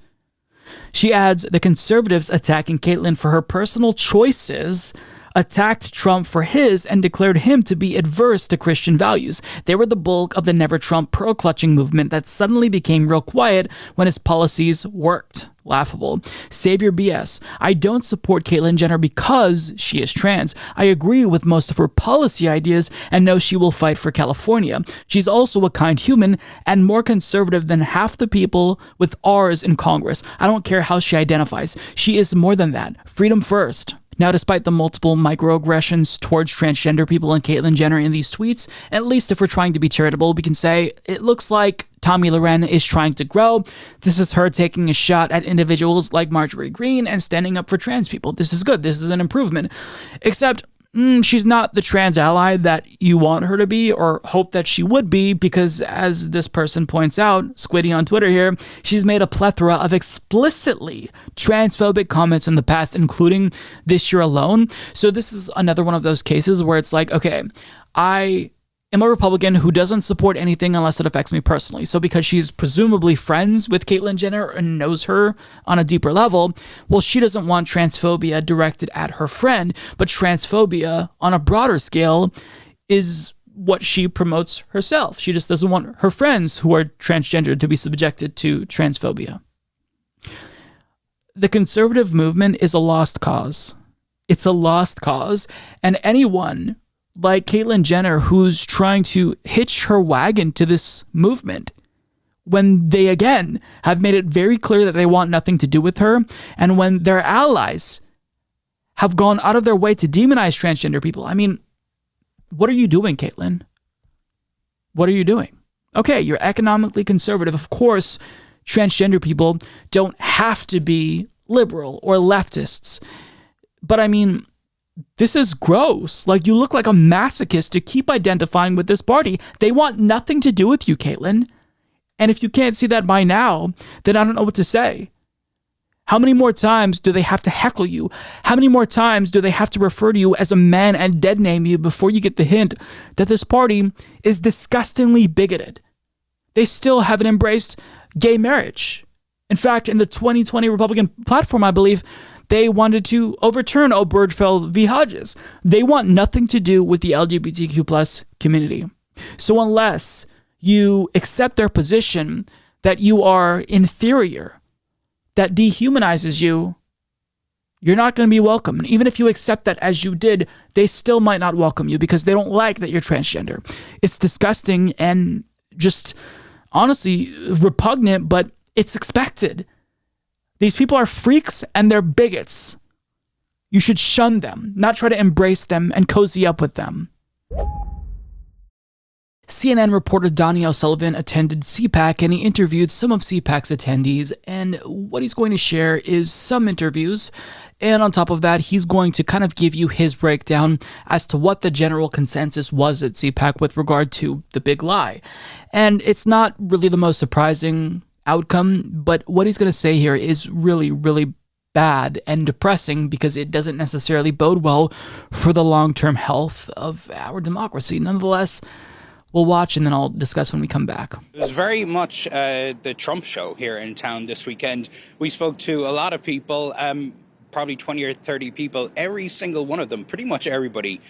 She adds, the conservatives attacking Caitlyn for her personal choices attacked Trump for his and declared him to be adverse to Christian values. They were the bulk of the Never Trump pearl-clutching movement that suddenly became real quiet when his policies worked. Laughable. Savior BS. I don't support Caitlyn Jenner because she is trans. I agree with most of her policy ideas and know she will fight for California. She's also a kind human and more conservative than half the people with R's in Congress. I don't care how she identifies. She is more than that. Freedom first. Now, despite the multiple microaggressions towards transgender people and Caitlyn Jenner in these tweets, at least if we're trying to be charitable, we can say it looks like Tomi Lahren is trying to grow. This is her taking a shot at individuals like Marjorie Greene and standing up for trans people. This is good. This is an improvement. Except she's not the trans ally that you want her to be or hope that she would be, because as this person points out, Squiddy on Twitter here, she's made a plethora of explicitly transphobic comments in the past, including this year alone. So this is another one of those cases where it's like, okay, I am a Republican who doesn't support anything unless it affects me personally. So because she's presumably friends with Caitlyn Jenner and knows her on a deeper level, well, she doesn't want transphobia directed at her friend, but transphobia on a broader scale is what she promotes herself. She just doesn't want her friends who are transgender to be subjected to transphobia. The conservative movement is a lost cause. It's a lost cause, and anyone like Caitlyn Jenner who's trying to hitch her wagon to this movement when they, again, have made it very clear that they want nothing to do with her, and when their allies have gone out of their way to demonize transgender people. I mean, what are you doing, Caitlyn? What are you doing? Okay, you're economically conservative. Of course, transgender people don't have to be liberal or leftists. But I mean, this is gross. Like, you look like a masochist to keep identifying with this party. They want nothing to do with you, Caitlyn. And if you can't see that by now, then I don't know what to say. How many more times do they have to heckle you? How many more times do they have to refer to you as a man and dead name you before you get the hint that this party is disgustingly bigoted? They still haven't embraced gay marriage. In fact, in the 2020 Republican platform, I believe, they wanted to overturn Obergefell v. Hodges. They want nothing to do with the LGBTQ plus community. So unless you accept their position that you are inferior, that dehumanizes you, you're not going to be welcome. And even if you accept that as you did, they still might not welcome you because they don't like that you're transgender. It's disgusting and just honestly repugnant, but it's expected. These people are freaks and they're bigots. You should shun them, not try to embrace them and cozy up with them. CNN reporter Donnie O'Sullivan attended CPAC and he interviewed some of CPAC's attendees, and what he's going to share is some interviews, and on top of that, he's going to kind of give you his breakdown as to what the general consensus was at CPAC with regard to the big lie. And it's not really the most surprising outcome, but what he's going to say here is really, really bad and depressing because it doesn't necessarily bode well for the long-term health of our democracy. Nonetheless, we'll watch and then I'll discuss when we come back. It was very much the Trump show here in town this weekend. We spoke to a lot of people, probably 20 or 30 people. Every single one of them, pretty much everybody,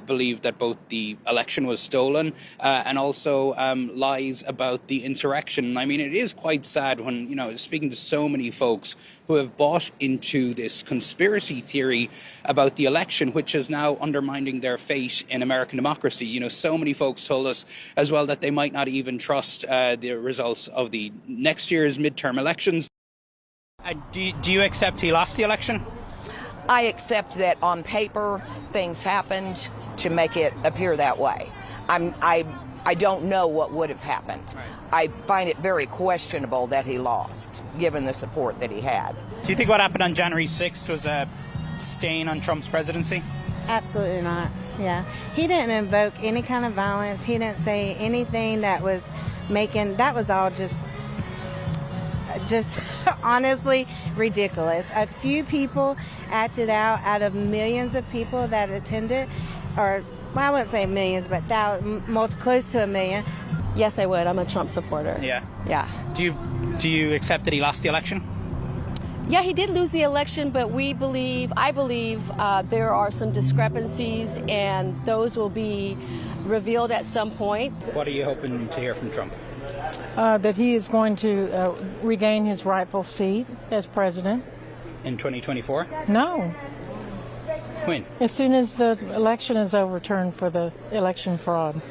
believed that both the election was stolen and also lies about the insurrection. I mean, it is quite sad when, you know, speaking to so many folks who have bought into this conspiracy theory about the election, which is now undermining their fate in American democracy. You know, so many folks told us as well that they might not even trust the results of the next year's midterm elections. Do you accept he lost the election? I accept that on paper things happened to make it appear that way. I don't know what would have happened. Right. I find it very questionable that he lost, given the support that he had. Do you think what happened on January 6th was a stain on Trump's presidency? Absolutely not. Yeah. He didn't invoke any kind of violence. He didn't say anything that was that was all just honestly ridiculous. A few people acted out of millions of people that attended, or well, I wouldn't say millions, but close to a million. Yes, I would. I'm a Trump supporter. Yeah. Yeah. Do you accept that he lost the election? Yeah, he did lose the election, but I believe there are some discrepancies, and those will be revealed at some point. What are you hoping to hear from Trump? That he is going to regain his rightful seat as president. In 2024? No. When? As soon as the election is overturned for the election fraud.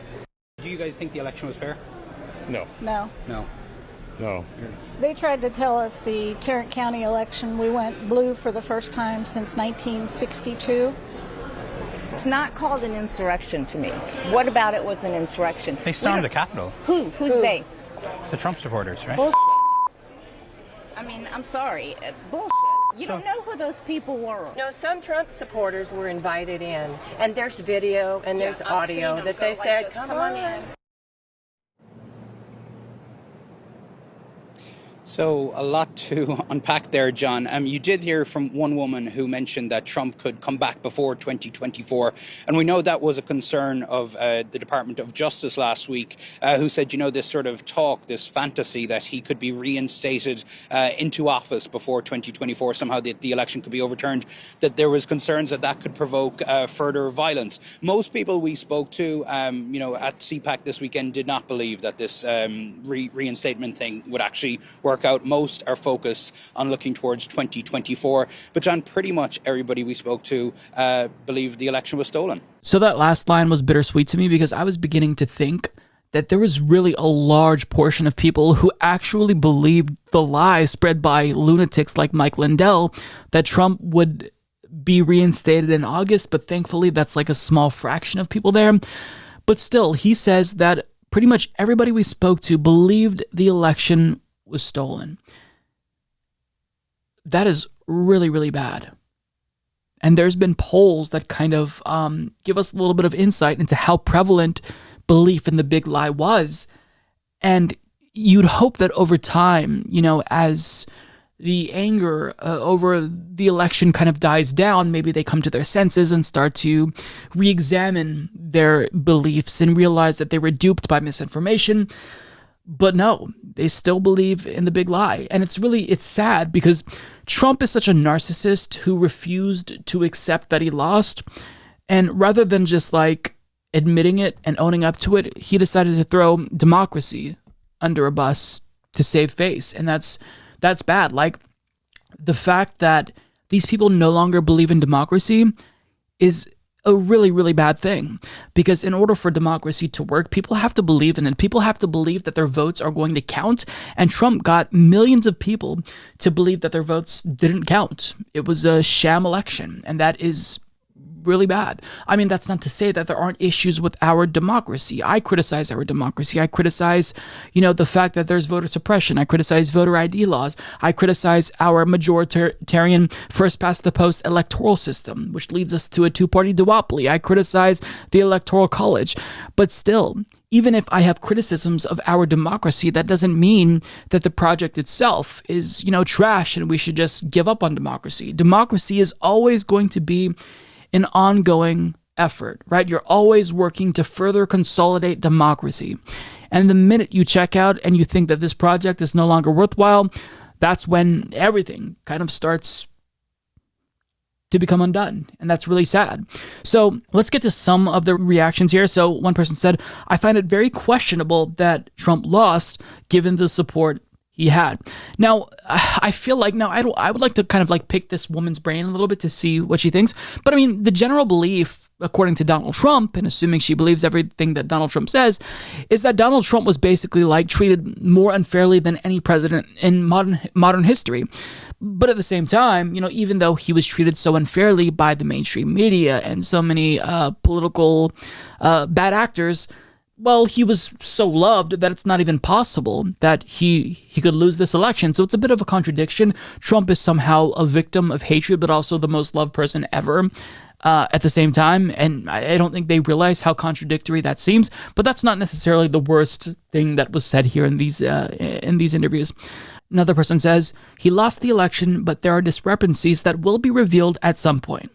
Do you guys think the election was fair? No. No. No. No. They tried to tell us the Tarrant County election, we went blue for the first time since 1962. It's not called an insurrection to me. What about it was an insurrection? They stormed the Capitol. Who's they? The Trump supporters, right? Bullshit. I mean, I'm sorry. Bullshit. You don't know who those people were. No, some Trump supporters were invited in, and there's video and there's audio that they said, come on in. So a lot to unpack there, John. You did hear from one woman who mentioned that Trump could come back before 2024. And we know that was a concern of the Department of Justice last week, who said, this sort of talk, this fantasy that he could be reinstated into office before 2024, somehow the election could be overturned, that there was concerns that could provoke further violence. Most people we spoke to, at CPAC this weekend did not believe that this reinstatement thing would actually work out. Most are focused on looking towards 2024. But John, pretty much everybody we spoke to believed the election was stolen. So that last line was bittersweet to me because I was beginning to think that there was really a large portion of people who actually believed the lie spread by lunatics like Mike Lindell that Trump would be reinstated in August, but thankfully that's like a small fraction of people there. But still, he says that pretty much everybody we spoke to believed the election was stolen. That is really, really bad. And there's been polls that kind of give us a little bit of insight into how prevalent belief in the big lie was. And you'd hope that over time, as the anger over the election kind of dies down, maybe they come to their senses and start to re-examine their beliefs and realize that they were duped by misinformation. But no, they still believe in the big lie. And it's sad because Trump is such a narcissist who refused to accept that he lost. And rather than just admitting it and owning up to it, he decided to throw democracy under a bus to save face. And that's bad. The fact that these people no longer believe in democracy is a really, really bad thing, because in order for democracy to work, people have to believe in it. People have to believe that their votes are going to count. And Trump got millions of people to believe that their votes didn't count. It was a sham election, and that is really bad. I mean, that's not to say that there aren't issues with our democracy. I criticize our democracy. I criticize, the fact that there's voter suppression. I criticize voter ID laws. I criticize our majoritarian first-past-the-post electoral system, which leads us to a two-party duopoly. I criticize the Electoral College. But still, even if I have criticisms of our democracy, that doesn't mean that the project itself is, trash and we should just give up on democracy. Democracy is always going to be an ongoing effort, right? You're always working to further consolidate democracy. And the minute you check out and you think that this project is no longer worthwhile, that's when everything kind of starts to become undone. And that's really sad. So let's get to some of the reactions here. So one person said, I find it very questionable that Trump lost given the support he had. Now, I feel like I would like to kind of pick this woman's brain a little bit to see what she thinks. But I mean, the general belief, according to Donald Trump, and assuming she believes everything that Donald Trump says, is that Donald Trump was basically treated more unfairly than any president in modern history. But at the same time, even though he was treated so unfairly by the mainstream media and so many political bad actors, well, he was so loved that it's not even possible that he could lose this election. So it's a bit of a contradiction. Trump is somehow a victim of hatred, but also the most loved person ever at the same time. And I don't think they realize how contradictory that seems, but that's not necessarily the worst thing that was said here in these interviews. Another person says, he lost the election, but there are discrepancies that will be revealed at some point.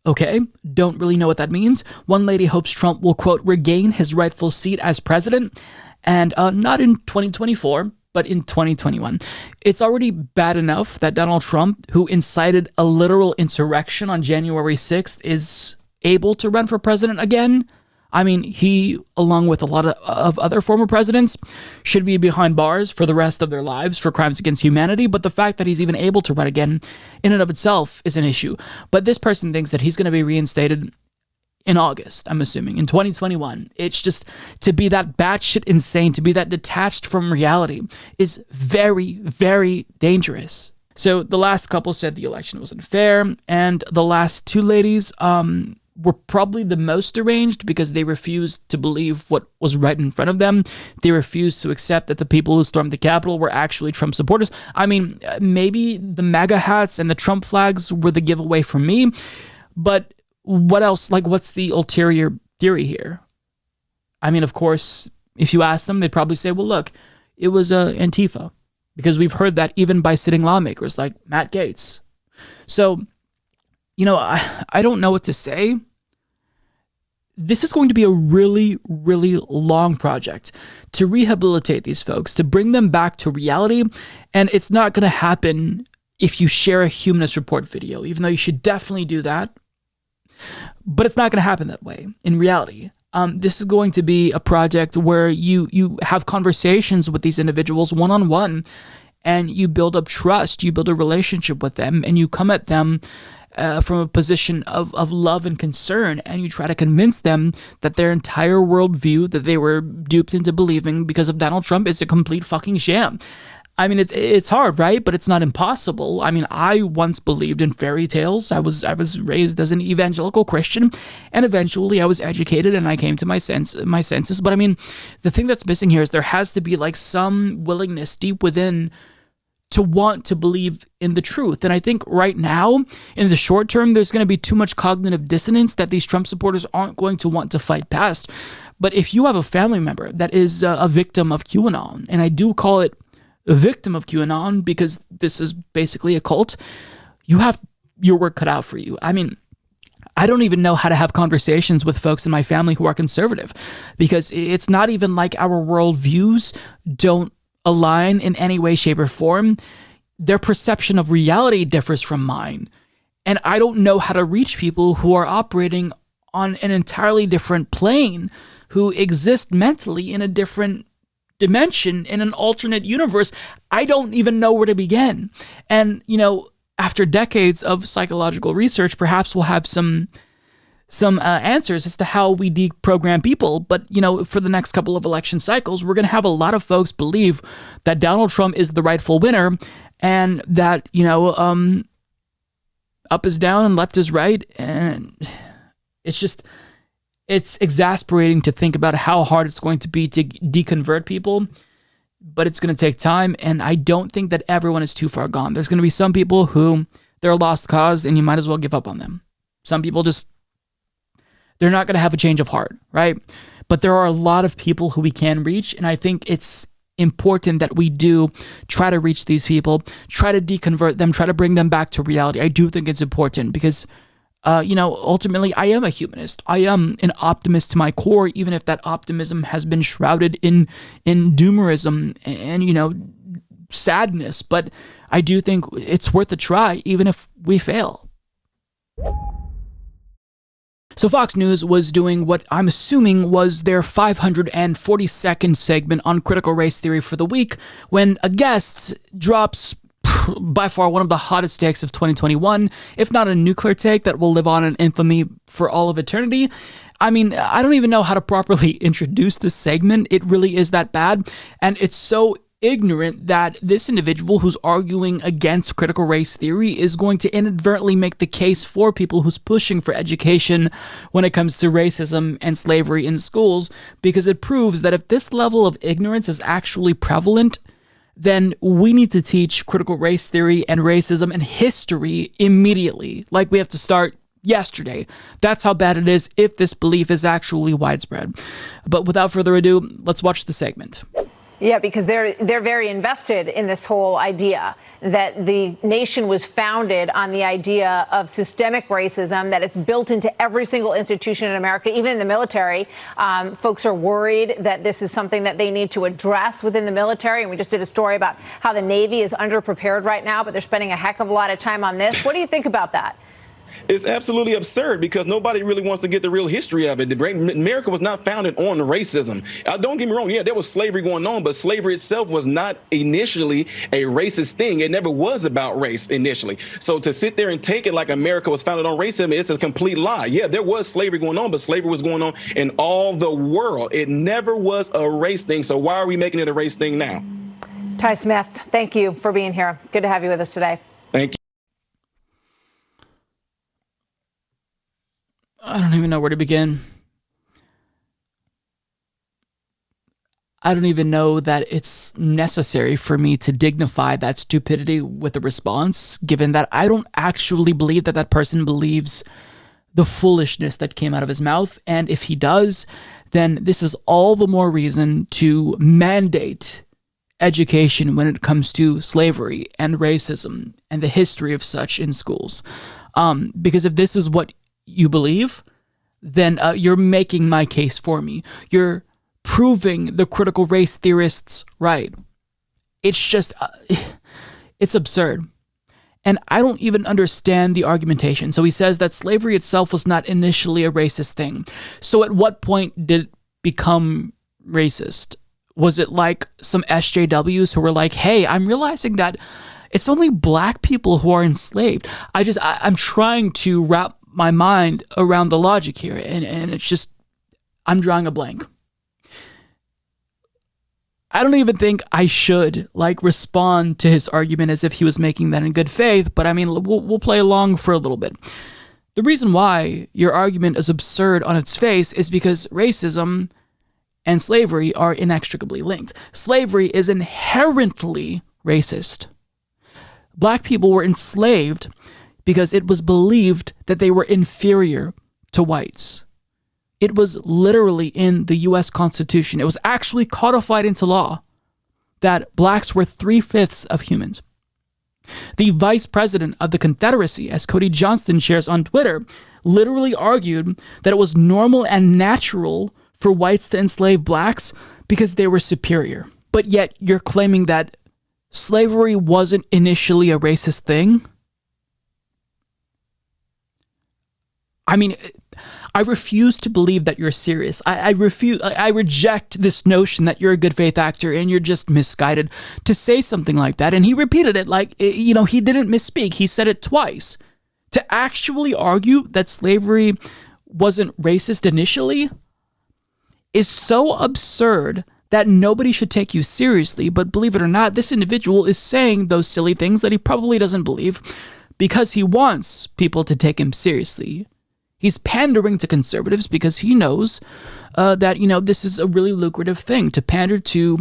Okay, don't really know what that means. One lady hopes Trump will, quote, regain his rightful seat as president, and not in 2024, but in 2021. It's already bad enough that Donald Trump, who incited a literal insurrection on January 6th, is able to run for president again. I mean, he, along with a lot of other former presidents, should be behind bars for the rest of their lives for crimes against humanity, but the fact that he's even able to run again in and of itself is an issue. But this person thinks that he's going to be reinstated in August, I'm assuming, in 2021. It's just, to be that batshit insane, to be that detached from reality is very, very dangerous. So the last couple said the election was unfair, and the last two ladies, were probably the most deranged because they refused to believe what was right in front of them. They refused to accept that the people who stormed the Capitol were actually Trump supporters. I mean, maybe the MAGA hats and the Trump flags were the giveaway for me, but what else? Like, what's the ulterior theory here? I mean, of course, if you ask them, they'd probably say, well, look, it was Antifa, because we've heard that even by sitting lawmakers like Matt Gaetz. So, you know, I don't know what to say. This is going to be a really, really long project to rehabilitate these folks, to bring them back to reality. And it's not going to happen if you share a Humanist Report video, even though you should definitely do that. But it's not going to happen that way in reality. This is going to be a project where you have conversations with these individuals one-on-one, and you build up trust, you build a relationship with them, and you come at them from a position of love and concern, and you try to convince them that their entire worldview that they were duped into believing because of Donald Trump is a complete fucking sham. I mean, it's hard, right? But it's not impossible. I mean, I once believed in fairy tales. I was raised as an evangelical Christian, and eventually I was educated and I came to my senses. But I mean, the thing that's missing here is there has to be like some willingness deep within to want to believe in the truth. And I think right now, in the short term, there's going to be too much cognitive dissonance that these Trump supporters aren't going to want to fight past. But if you have a family member that is a victim of QAnon, and I do call it a victim of QAnon because this is basically a cult, you have your work cut out for you. I mean, I don't even know how to have conversations with folks in my family who are conservative, because it's not even like our worldviews don't align in any way, shape, or form. Their perception of reality differs from mine. And I don't know how to reach people who are operating on an entirely different plane, who exist mentally in a different dimension, in an alternate universe. I don't even know where to begin. And, you know, after decades of psychological research, perhaps we'll have some answers as to how we deprogram people. But, you know, for the next couple of election cycles, we're going to have a lot of folks believe that Donald Trump is the rightful winner, and that, you know, up is down and left is right. And it's exasperating to think about how hard it's going to be to deconvert people, but it's going to take time. And I don't think that everyone is too far gone. There's going to be some people who they're a lost cause and you might as well give up on them. Some people they're not going to have a change of heart, right? But there are a lot of people who we can reach, and I think it's important that we do try to reach these people, try to deconvert them, try to bring them back to reality. I do think it's important because, you know, ultimately I am a humanist. I am an optimist to my core, even if that optimism has been shrouded in doomerism and, you know, sadness. But I do think it's worth a try, even if we fail. So Fox News was doing what I'm assuming was their 542nd segment on critical race theory for the week, when a guest drops by far one of the hottest takes of 2021, if not a nuclear take that will live on in infamy for all of eternity. I mean, I don't even know how to properly introduce this segment. It really is that bad, and it's so ignorant that this individual who's arguing against critical race theory is going to inadvertently make the case for people who's pushing for education when it comes to racism and slavery in schools, because it proves that if this level of ignorance is actually prevalent, then we need to teach critical race theory and racism and history immediately. Like, we have to start yesterday. That's how bad it is if this belief is actually widespread. But without further ado, let's watch the segment. Yeah, because they're very invested in this whole idea that the nation was founded on the idea of systemic racism, that it's built into every single institution in America, even in the military. Folks are worried that this is something that they need to address within the military. And we just did a story about how the Navy is underprepared right now, but they're spending a heck of a lot of time on this. What do you think about that? It's absolutely absurd because nobody really wants to get the real history of it. America was not founded on racism. Don't get me wrong. Yeah, there was slavery going on, but slavery itself was not initially a racist thing. It never was about race initially. So to sit there and take it like America was founded on racism, it's a complete lie. Yeah, there was slavery going on, but slavery was going on in all the world. It never was a race thing. So why are we making it a race thing now? Ty Smith, thank you for being here. Good to have you with us today. Thank you. I don't even know where to begin. I don't even know that it's necessary for me to dignify that stupidity with a response, given that I don't actually believe that that person believes the foolishness that came out of his mouth. And if he does, then this is all the more reason to mandate education when it comes to slavery and racism and the history of such in schools. Because if this is what you believe, then you're making my case for me. You're proving the critical race theorists right. It's just, it's absurd. And I don't even understand the argumentation. So he says that slavery itself was not initially a racist thing. So at what point did it become racist? Was it like some SJWs who were like, hey, I'm realizing that it's only black people who are enslaved. I'm trying to wrap my mind around the logic here, and it's just, I'm drawing a blank. I don't even think I should respond to his argument as if he was making that in good faith, but I mean, we'll play along for a little bit. The reason why your argument is absurd on its face is because racism and slavery are inextricably linked. Slavery is inherently racist. Black people were enslaved because it was believed that they were inferior to whites. It was literally in the U.S. Constitution. It was actually codified into law that blacks were 3/5 of humans. The vice president of the Confederacy, as Cody Johnston shares on Twitter, literally argued that it was normal and natural for whites to enslave blacks because they were superior. But yet you're claiming that slavery wasn't initially a racist thing? I mean, I refuse to believe that you're serious. I reject this notion that you're a good faith actor and you're just misguided to say something like that. And he repeated it he didn't misspeak. He said it twice. To actually argue that slavery wasn't racist initially is so absurd that nobody should take you seriously. But believe it or not, this individual is saying those silly things that he probably doesn't believe because he wants people to take him seriously. He's pandering to conservatives because he knows that, this is a really lucrative thing to pander to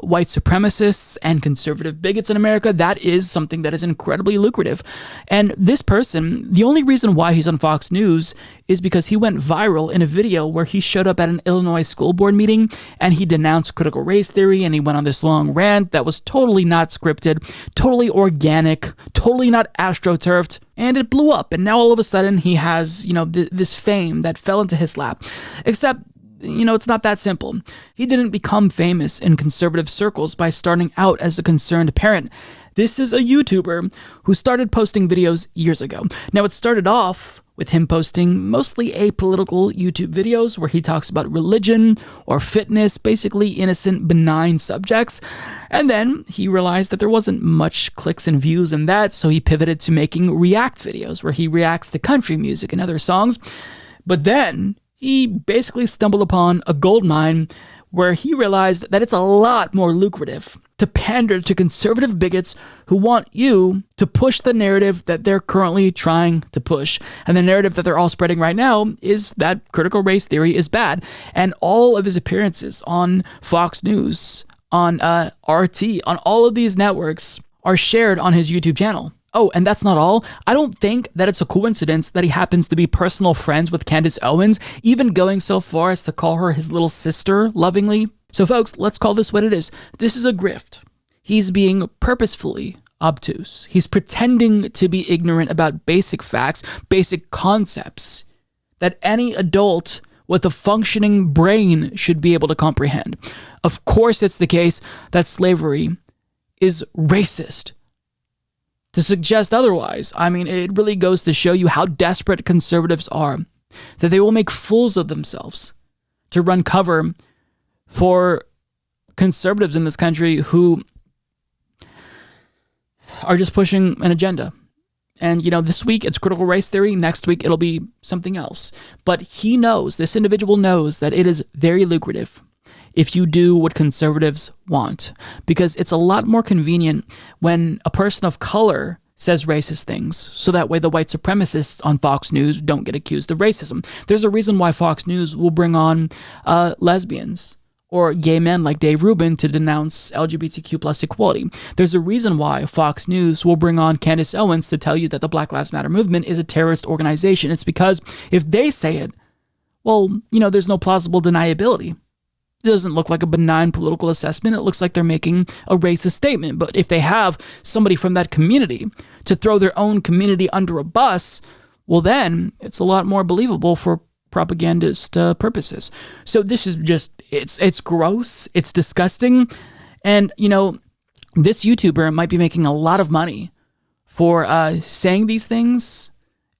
white supremacists and conservative bigots in America. That is something that is incredibly lucrative. And this person, the only reason why he's on Fox News is because he went viral in a video where he showed up at an Illinois school board meeting and he denounced critical race theory and he went on this long rant that was totally not scripted, totally organic, totally not astroturfed, and it blew up. And now all of a sudden he has, this fame that fell into his lap. Except, it's not that simple. He didn't become famous in conservative circles by starting out as a concerned parent. This is a YouTuber who started posting videos years ago. Now, it started off with him posting mostly apolitical YouTube videos where he talks about religion or fitness, basically innocent, benign subjects. And then he realized that there wasn't much clicks and views in that, so he pivoted to making react videos where he reacts to country music and other songs. But then he basically stumbled upon a gold mine where he realized that it's a lot more lucrative to pander to conservative bigots who want you to push the narrative that they're currently trying to push. And the narrative that they're all spreading right now is that critical race theory is bad. And all of his appearances on Fox News, on RT, on all of these networks are shared on his YouTube channel. Oh, and that's not all. I don't think that it's a coincidence that he happens to be personal friends with Candace Owens, even going so far as to call her his little sister lovingly. So folks, let's call this what it is. This is a grift. He's being purposefully obtuse. He's pretending to be ignorant about basic facts, basic concepts that any adult with a functioning brain should be able to comprehend. Of course, it's the case that slavery is racist. To suggest otherwise, I mean, it really goes to show you how desperate conservatives are, that they will make fools of themselves to run cover for conservatives in this country who are just pushing an agenda. And, this week it's critical race theory. Next week it'll be something else. But he knows, this individual knows that it is very lucrative if you do what conservatives want, because it's a lot more convenient when a person of color says racist things, so that way the white supremacists on Fox News don't get accused of racism. There's a reason why Fox News will bring on lesbians or gay men like Dave Rubin to denounce LGBTQ plus equality. There's a reason why Fox News will bring on Candace Owens to tell you that the Black Lives Matter movement is a terrorist organization. It's because if they say it, well, there's no plausible deniability. It doesn't look like a benign political assessment. It looks like they're making a racist statement. But if they have somebody from that community to throw their own community under a bus, well, then it's a lot more believable for propagandist purposes. So this is just, it's gross. It's disgusting. And, this YouTuber might be making a lot of money for saying these things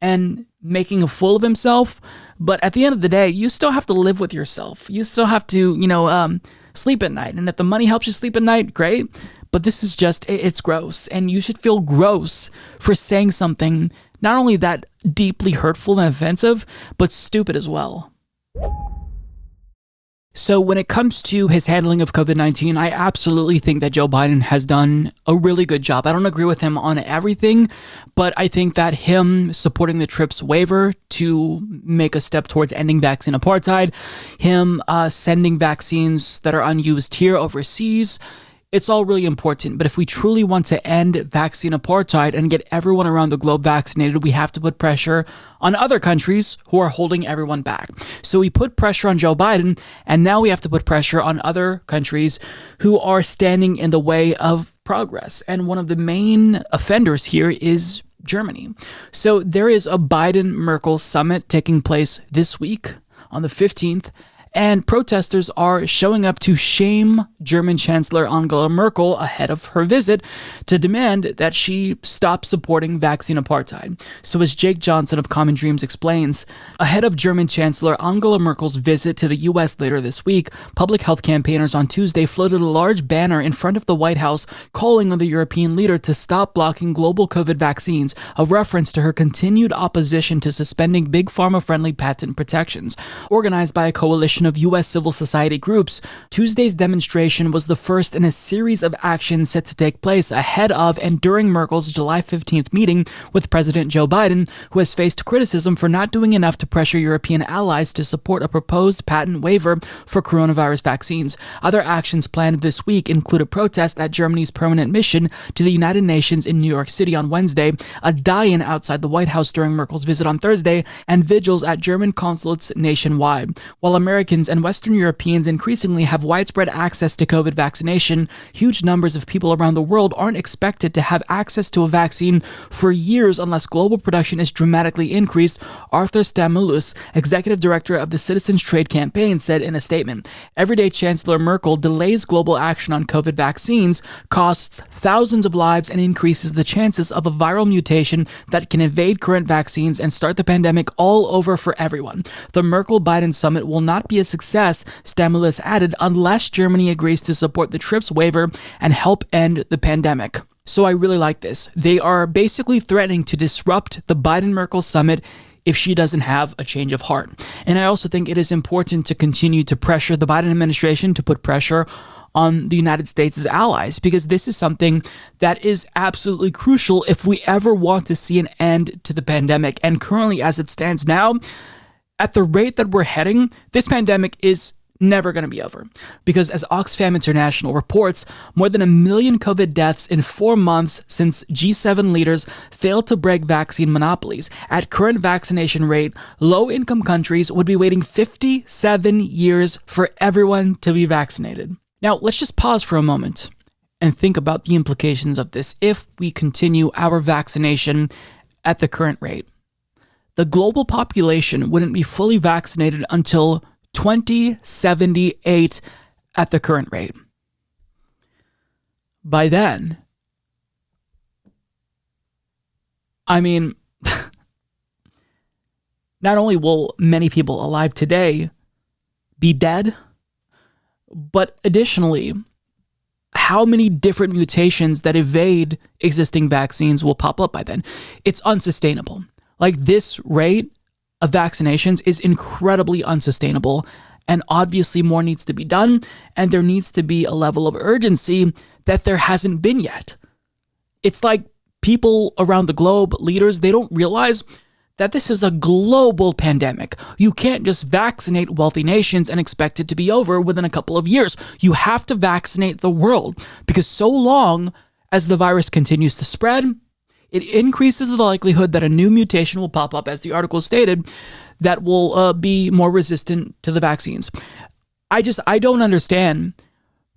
and making a fool of himself. But at the end of the day, you still have to live with yourself. You still have to, sleep at night. And if the money helps you sleep at night, great. But this is just, it's gross. And you should feel gross for saying something not only that deeply hurtful and offensive, but stupid as well. So when it comes to his handling of COVID-19, I absolutely think that Joe Biden has done a really good job. I don't agree with him on everything, but I think that him supporting the TRIPS waiver to make a step towards ending vaccine apartheid, him sending vaccines that are unused here overseas, it's all really important. But if we truly want to end vaccine apartheid and get everyone around the globe vaccinated, we have to put pressure on other countries who are holding everyone back. So we put pressure on Joe Biden, and now we have to put pressure on other countries who are standing in the way of progress. And one of the main offenders here is Germany. So there is a Biden-Merkel summit taking place this week on the 15th. And protesters are showing up to shame German Chancellor Angela Merkel ahead of her visit to demand that she stop supporting vaccine apartheid. So as Jake Johnson of Common Dreams explains, ahead of German Chancellor Angela Merkel's visit to the U.S. later this week, public health campaigners on Tuesday floated a large banner in front of the White House calling on the European leader to stop blocking global COVID vaccines, a reference to her continued opposition to suspending big pharma-friendly patent protections. Organized by a coalition of U.S. civil society groups, Tuesday's demonstration was the first in a series of actions set to take place ahead of and during Merkel's July 15th meeting with President Joe Biden, who has faced criticism for not doing enough to pressure European allies to support a proposed patent waiver for coronavirus vaccines. Other actions planned this week include a protest at Germany's permanent mission to the United Nations in New York City on Wednesday, a die-in outside the White House during Merkel's visit on Thursday, and vigils at German consulates nationwide. While Americans and Western Europeans increasingly have widespread access to COVID vaccination, huge numbers of people around the world aren't expected to have access to a vaccine for years unless global production is dramatically increased, Arthur Stamoulis, executive director of the Citizens Trade Campaign, said in a statement. Everyday Chancellor Merkel delays global action on COVID vaccines, costs thousands of lives, and increases the chances of a viral mutation that can evade current vaccines and start the pandemic all over for everyone. The Merkel-Biden summit will not be a success, Stamoulis added, unless Germany agrees to support the TRIPS waiver and help end the pandemic. So I really like this. They are basically threatening to disrupt the Biden-Merkel summit if she doesn't have a change of heart. And I also think it is important to continue to pressure the Biden administration to put pressure on the United States' allies, because this is something that is absolutely crucial if we ever want to see an end to the pandemic. And currently, as it stands now, at the rate that we're heading, this pandemic is never going to be over. Because as Oxfam International reports, more than 1 million COVID deaths in 4 months since G7 leaders failed to break vaccine monopolies. At current vaccination rate, low-income countries would be waiting 57 years for everyone to be vaccinated. Now, let's just pause for a moment and think about the implications of this if we continue our vaccination at the current rate. The global population wouldn't be fully vaccinated until 2078 at the current rate. By then, I mean, not only will many people alive today be dead, but additionally, how many different mutations that evade existing vaccines will pop up by then? It's unsustainable. Like, this rate of vaccinations is incredibly unsustainable, and obviously more needs to be done, and there needs to be a level of urgency that there hasn't been yet. It's like people around the globe, leaders, they don't realize that this is a global pandemic. You can't just vaccinate wealthy nations and expect it to be over within a couple of years. You have to vaccinate the world, because so long as the virus continues to spread, it increases the likelihood that a new mutation will pop up, as the article stated, that will be more resistant to the vaccines. I don't understand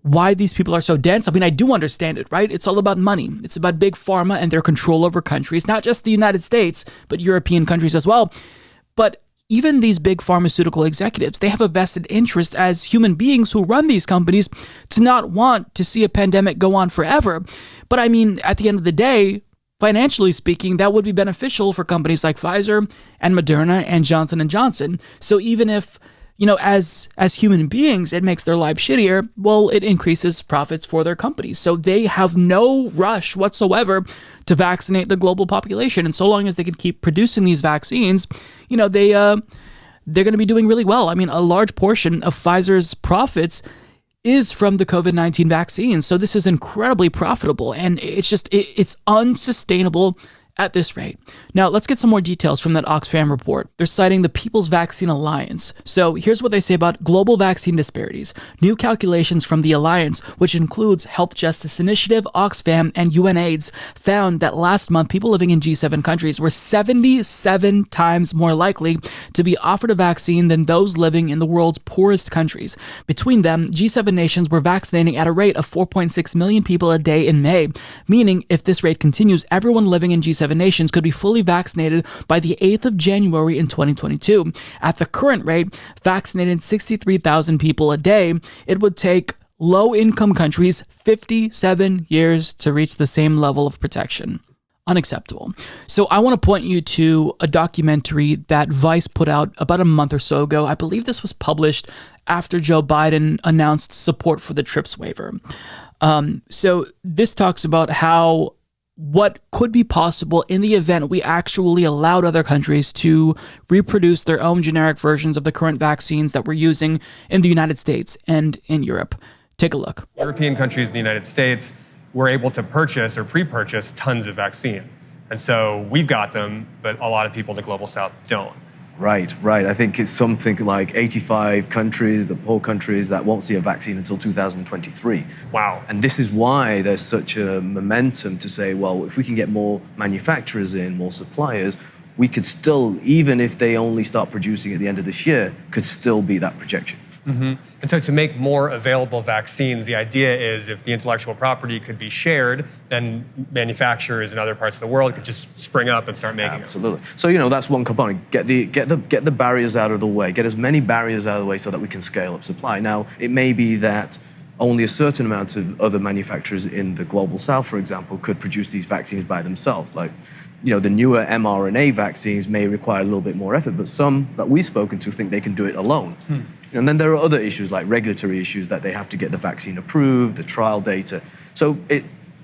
why these people are so dense. I mean, I do understand it, right? It's all about money. It's about big pharma and their control over countries, not just the United States, but European countries as well. But even these big pharmaceutical executives, they have a vested interest as human beings who run these companies to not want to see a pandemic go on forever. But I mean, at the end of the day, financially speaking, that would be beneficial for companies like Pfizer and Moderna and Johnson & Johnson. So even if, as human beings, it makes their lives shittier, well, it increases profits for their companies. So they have no rush whatsoever to vaccinate the global population. And so long as they can keep producing these vaccines, they're going to be doing really well. I mean, a large portion of Pfizer's profits is from the COVID-19 vaccine. So this is incredibly profitable, and it's unsustainable at this rate. Now, let's get some more details from that Oxfam report. They're citing the People's Vaccine Alliance. So here's what they say about global vaccine disparities. New calculations from the Alliance, which includes Health Justice Initiative, Oxfam, and UNAIDS, found that last month, people living in G7 countries were 77 times more likely to be offered a vaccine than those living in the world's poorest countries. Between them, G7 nations were vaccinating at a rate of 4.6 million people a day in May, meaning if this rate continues, everyone living in G7 nations could be fully vaccinated by the 8th of January in 2022. At the current rate, vaccinated 63,000 people a day, it would take low-income countries 57 years to reach the same level of protection. Unacceptable. So I want to point you to a documentary that Vice put out about a month or so ago. I believe this was published after Joe Biden announced support for the TRIPS waiver. So this talks about how what could be possible in the event we actually allowed other countries to reproduce their own generic versions of the current vaccines that we're using in the United States and in Europe. Take a look. European countries in the United States were able to purchase or pre-purchase tons of vaccine. And so we've got them, but a lot of people in the global south don't. Right. I think it's something like 85 countries, the poor countries, that won't see a vaccine until 2023. Wow. And this is why there's such a momentum to say, well, if we can get more manufacturers in, more suppliers, we could still, even if they only start producing at the end of this year, could still be that projection. Mm-hmm. And so to make more available vaccines, the idea is if the intellectual property could be shared, then manufacturers in other parts of the world could just spring up and start making it. Absolutely. So, that's one component. Get the barriers out of the way. Get as many barriers out of the way so that we can scale up supply. Now, it may be that only a certain amount of other manufacturers in the global south, for example, could produce these vaccines by themselves. Like, the newer mRNA vaccines may require a little bit more effort, but some that we've spoken to think they can do it alone. And then there are other issues like regulatory issues that they have to get the vaccine approved, the trial data. So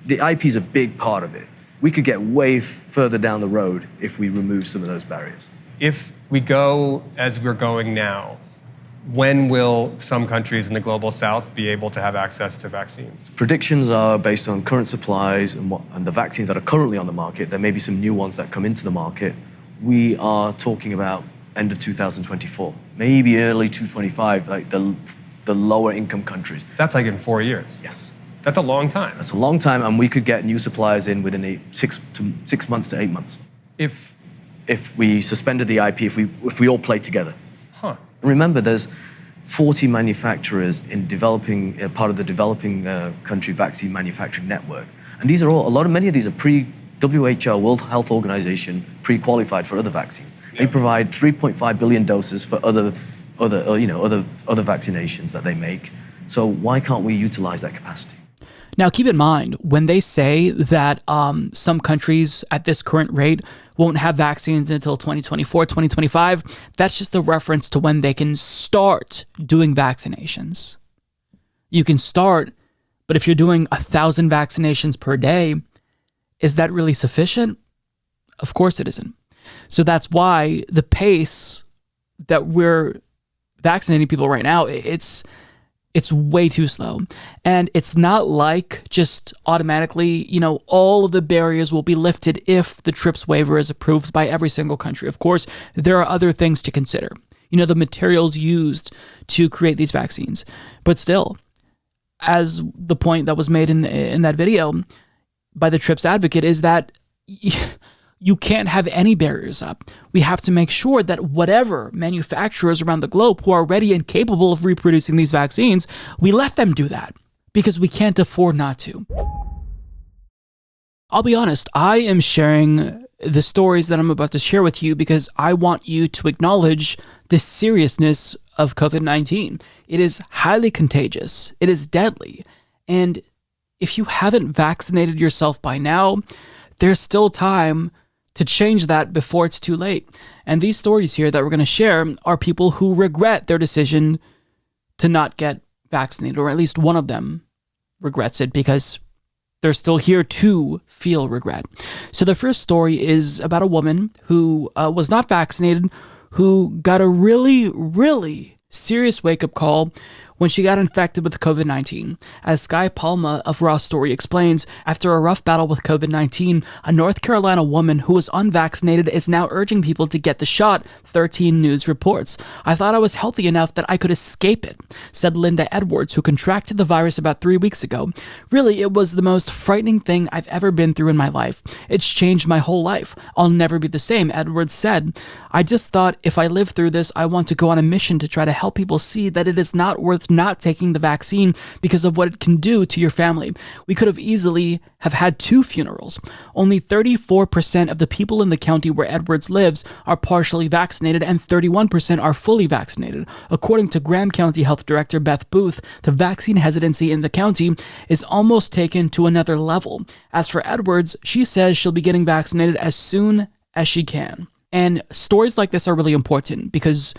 the IP is a big part of it. We could get way further down the road if we remove some of those barriers. if we go as we're going now, when will some countries in the global south be able to have access to vaccines? Predictions are based on current supplies and the vaccines that are currently on the market. There may be some new ones that come into the market. We are talking about end of 2024, maybe early 2025, like the lower income countries. That's like in 4 years. Yes. That's a long time. That's a long time, and we could get new supplies in within 6 months to 8 months. If we suspended the IP, if we all played together. Huh. Remember, there's 40 manufacturers in developing, part of the developing country vaccine manufacturing network. And these are many of these are pre-WHO, World Health Organization, pre-qualified for other vaccines. They provide 3.5 billion doses for other vaccinations that they make. So why can't we utilize that capacity? Now, keep in mind, when they say that some countries at this current rate won't have vaccines until 2024, 2025, that's just a reference to when they can start doing vaccinations. You can start, but if you're doing 1,000 vaccinations per day, is that really sufficient? Of course it isn't. So that's why the pace that we're vaccinating people right now, it's way too slow. And it's not like just automatically, all of the barriers will be lifted if the TRIPS waiver is approved by every single country. Of course, there are other things to consider. The materials used to create these vaccines. But still, as the point that was made in that video by the TRIPS advocate is that you can't have any barriers up. We have to make sure that whatever manufacturers around the globe who are ready and capable of reproducing these vaccines, we let them do that because we can't afford not to. I'll be honest, I am sharing the stories that I'm about to share with you because I want you to acknowledge the seriousness of COVID-19. It is highly contagious. It is deadly. And if you haven't vaccinated yourself by now, there's still time to change that before it's too late. And these stories here that we're going to share are people who regret their decision to not get vaccinated, or at least one of them regrets it because they're still here to feel regret. So the first story is about a woman who was not vaccinated, who got a really, really serious wake-up call when she got infected with COVID-19. As Sky Palma of Raw Story explains, after a rough battle with COVID-19, a North Carolina woman who was unvaccinated is now urging people to get the shot, 13 News reports. I thought I was healthy enough that I could escape it, said Linda Edwards, who contracted the virus about 3 weeks ago. Really, it was the most frightening thing I've ever been through in my life. It's changed my whole life. I'll never be the same, Edwards said. I just thought if I live through this, I want to go on a mission to try to help people see that it is not worth not taking the vaccine because of what it can do to your family. We could have easily have had 2 funerals. Only 34% of the people in the county where Edwards lives are partially vaccinated and 31% are fully vaccinated. According to Graham County Health Director Beth Booth, the vaccine hesitancy in the county is almost taken to another level. As for Edwards, she says she'll be getting vaccinated as soon as she can. And stories like this are really important because,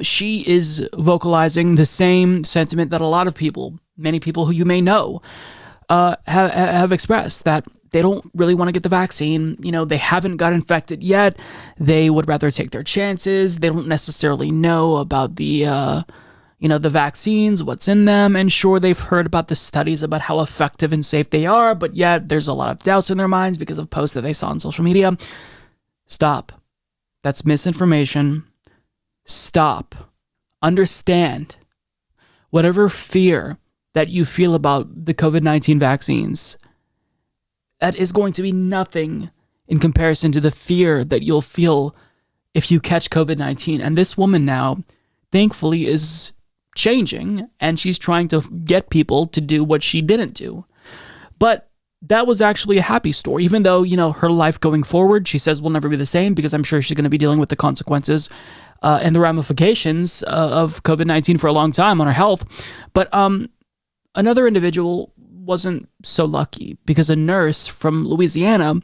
she is vocalizing the same sentiment that a lot of people, many people who you may know, have expressed, that they don't really want to get the vaccine. They haven't got infected yet. They would rather take their chances. They don't necessarily know about the vaccines, what's in them. And sure, they've heard about the studies about how effective and safe they are, but yet there's a lot of doubts in their minds because of posts that they saw on social media. Stop. That's misinformation. Stop. Understand. Whatever fear that you feel about the COVID-19 vaccines, that is going to be nothing in comparison to the fear that you'll feel if you catch COVID-19. And this woman now, thankfully, is changing, and she's trying to get people to do what she didn't do. But that was actually a happy story, even though, her life going forward, she says, will never be the same because I'm sure she's going to be dealing with the consequences and the ramifications of COVID-19 for a long time on her health. But another individual wasn't so lucky because a nurse from Louisiana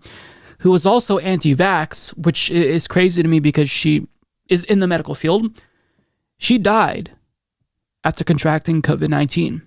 who was also anti-vax, which is crazy to me because she is in the medical field, she died after contracting COVID-19.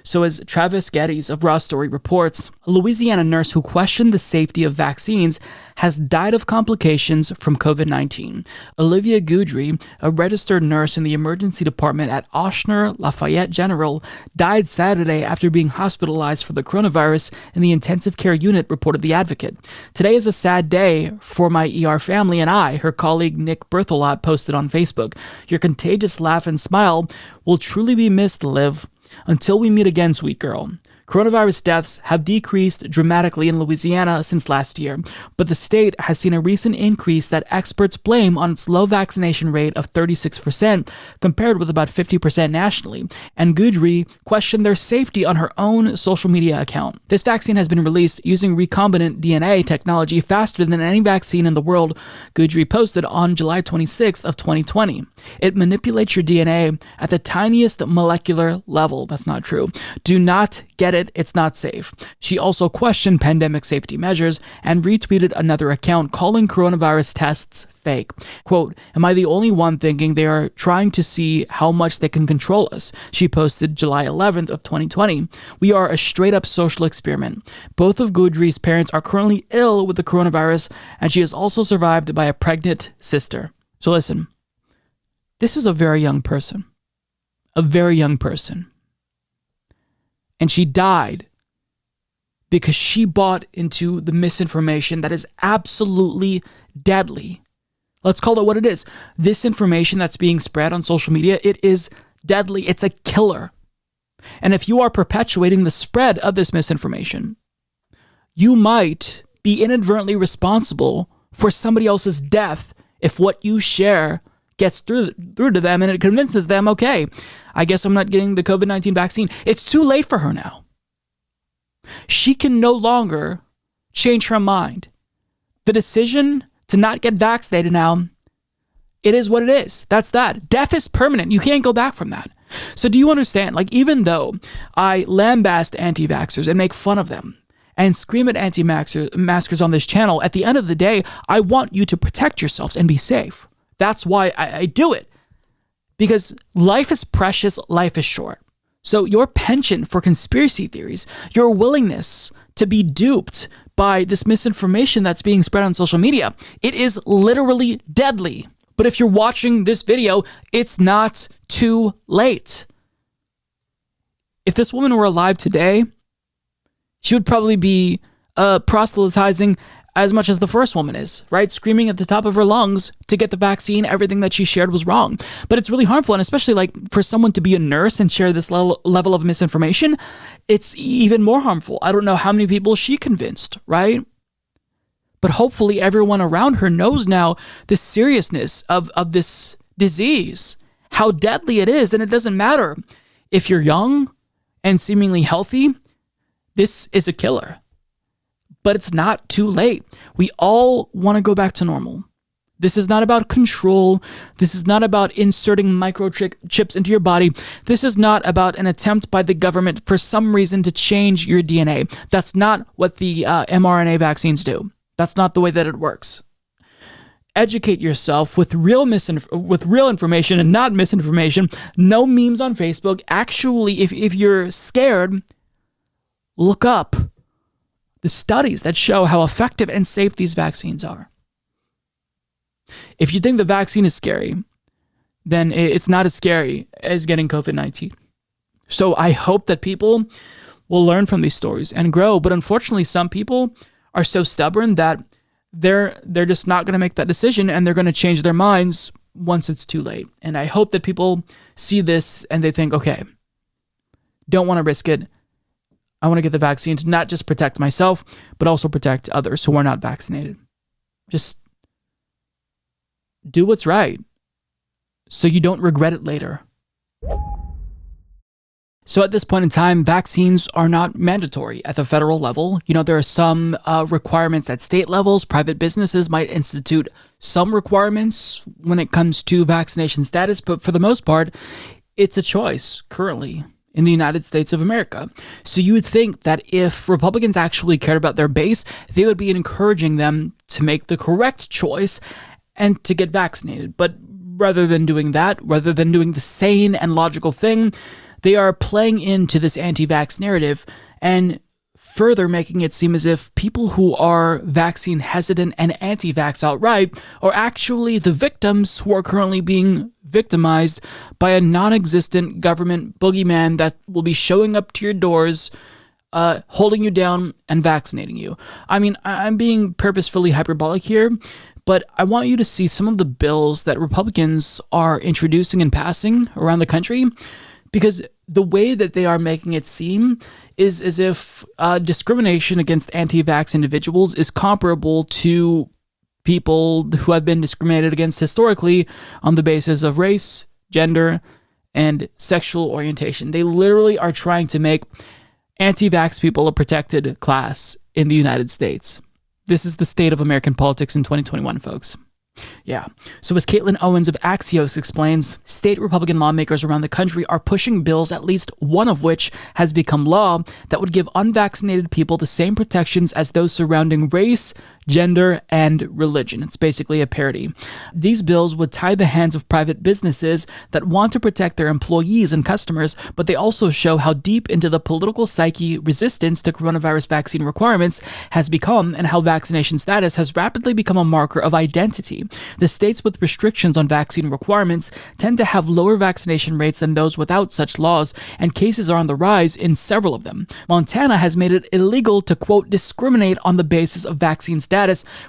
So as Travis Geddes of Raw Story reports, a Louisiana nurse who questioned the safety of vaccines has died of complications from COVID-19. Olivia Goudry, a registered nurse in the emergency department at Ochsner Lafayette General, died Saturday after being hospitalized for the coronavirus in the intensive care unit, reported The Advocate. Today is a sad day for my ER family and I, her colleague Nick Berthelot posted on Facebook. Your contagious laugh and smile will truly be missed, Liv. Until we meet again, sweet girl. Coronavirus deaths have decreased dramatically in Louisiana since last year, but the state has seen a recent increase that experts blame on its low vaccination rate of 36%, compared with about 50% nationally, and Goudry questioned their safety on her own social media account. This vaccine has been released using recombinant DNA technology faster than any vaccine in the world, Goudry posted on July 26th of 2020. It manipulates your DNA at the tiniest molecular level. That's not true. Do not get it. It's not safe. She also questioned pandemic safety measures and retweeted another account calling coronavirus tests fake. Quote, "Am I the only one thinking they are trying to see how much they can control us?" She posted July 11th of 2020. "We are a straight up social experiment. Both of Goudry's parents are currently ill with the coronavirus, and she is also survived by a pregnant sister." So listen, this is a very young person. A very young person. And she died because she bought into the misinformation that is absolutely deadly. Let's call it what it is. This information that's being spread on social media, it is deadly. It's a killer. And if you are perpetuating the spread of this misinformation, you might be inadvertently responsible for somebody else's death if what you share gets through to them and it convinces them, okay, I guess I'm not getting the COVID-19 vaccine. It's too late for her now. She can no longer change her mind. The decision to not get vaccinated now, it is what it is. That's that. Death is permanent. You can't go back from that. So do you understand? Like, even though I lambast anti-vaxxers and make fun of them and scream at anti-maskers on this channel, at the end of the day, I want you to protect yourselves and be safe. That's why I do it. Because life is precious, life is short. So your penchant for conspiracy theories, your willingness to be duped by this misinformation that's being spread on social media, it is literally deadly. But if you're watching this video, it's not too late. If this woman were alive today, she would probably be proselytizing as much as the first woman is, right? Screaming at the top of her lungs to get the vaccine, everything that she shared was wrong. But it's really harmful, and especially like for someone to be a nurse and share this level of misinformation, it's even more harmful. I don't know how many people she convinced, right? But hopefully everyone around her knows now the seriousness of this disease, how deadly it is, and it doesn't matter if you're young and seemingly healthy, this is a killer. But it's not too late. We all want to go back to normal. This is not about control. This is not about inserting microchips into your body. This is not about an attempt by the government for some reason to change your DNA. That's not what the mRNA vaccines do. That's not the way that it works. Educate yourself with real information and not misinformation. No memes on Facebook. Actually, if you're scared, look up the studies that show how effective and safe these vaccines are. If you think the vaccine is scary, then it's not as scary as getting COVID-19. So I hope that people will learn from these stories and grow. But unfortunately, some people are so stubborn that they're just not going to make that decision, and they're going to change their minds once it's too late. And I hope that people see this and they think, okay, don't want to risk it. I want to get the vaccine to not just protect myself, but also protect others who are not vaccinated. Just do what's right so you don't regret it later. So at this point in time, vaccines are not mandatory at the federal level. You know, there are some requirements at state levels. Private businesses might institute some requirements when it comes to vaccination status, but for the most part, it's a choice currently in the United States of America. So you would think that if Republicans actually cared about their base, they would be encouraging them to make the correct choice and to get vaccinated. But rather than doing that, rather than doing the sane and logical thing, they are playing into this anti-vax narrative and further making it seem as if people who are vaccine hesitant and anti-vax outright are actually the victims who are currently being victimized by a non-existent government boogeyman that will be showing up to your doors, holding you down and vaccinating you. I mean, I'm being purposefully hyperbolic here, but I want you to see some of the bills that Republicans are introducing and passing around the country, because the way that they are making it seem is as if discrimination against anti-vax individuals is comparable to people who have been discriminated against historically on the basis of race, gender, and sexual orientation. They literally are trying to make anti-vax people a protected class in the United States. This is the state of American politics in 2021, folks. Yeah. So as Caitlyn Owens of Axios explains, state Republican lawmakers around the country are pushing bills, at least one of which has become law, that would give unvaccinated people the same protections as those surrounding race, gender, and religion. It's basically a parody. These bills would tie the hands of private businesses that want to protect their employees and customers, but they also show how deep into the political psyche resistance to coronavirus vaccine requirements has become, and how vaccination status has rapidly become a marker of identity. The states with restrictions on vaccine requirements tend to have lower vaccination rates than those without such laws, and cases are on the rise in several of them. Montana has made it illegal to, quote, discriminate on the basis of vaccine status,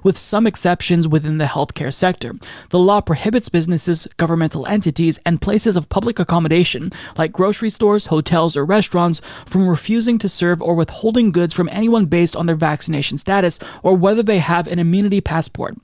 with some exceptions within the healthcare sector. The law prohibits businesses, governmental entities, and places of public accommodation, like grocery stores, hotels, or restaurants, from refusing to serve or withholding goods from anyone based on their vaccination status or whether they have an immunity passport.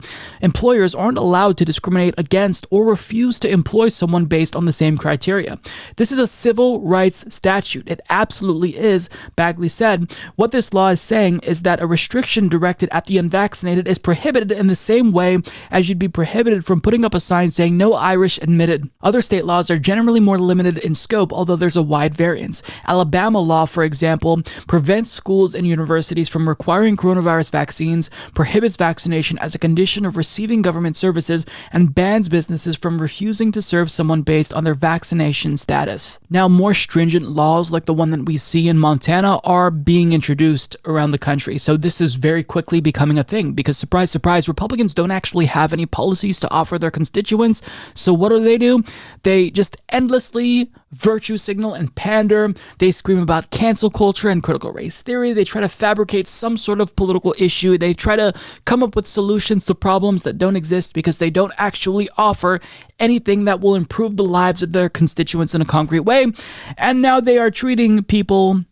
Employers aren't allowed to discriminate against or refuse to employ someone based on the same criteria. This is a civil rights statute. It absolutely is, Bagley said. What this law is saying is that a restriction directed at the unvaccinated is prohibited in the same way as you'd be prohibited from putting up a sign saying no Irish admitted. Other state laws are generally more limited in scope, although there's a wide variance. Alabama law, for example, prevents schools and universities from requiring coronavirus vaccines, prohibits vaccination as a condition of receiving government services, and bans businesses from refusing to serve someone based on their vaccination status. Now, more stringent laws like the one that we see in Montana are being introduced around the country, so this is very quickly becoming a thing, because surprise, surprise, Republicans don't actually have any policies to offer their constituents. So what do? They just endlessly virtue signal and pander. They scream about cancel culture and critical race theory. They try to fabricate some sort of political issue. They try to come up with solutions to problems that don't exist because they don't actually offer anything that will improve the lives of their constituents in a concrete way. And now they are treating people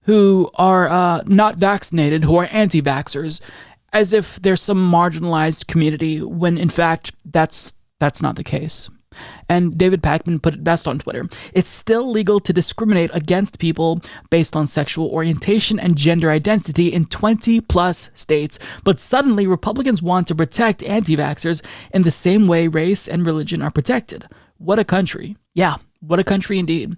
who are not vaccinated, who are anti-vaxxers, as if they're some marginalized community, when in fact that's not the case. And David Pakman put it best on Twitter. It's still legal to discriminate against people based on sexual orientation and gender identity in 20 plus states, but suddenly Republicans want to protect anti-vaxxers in the same way race and religion are protected. What a country. Yeah, what a country indeed.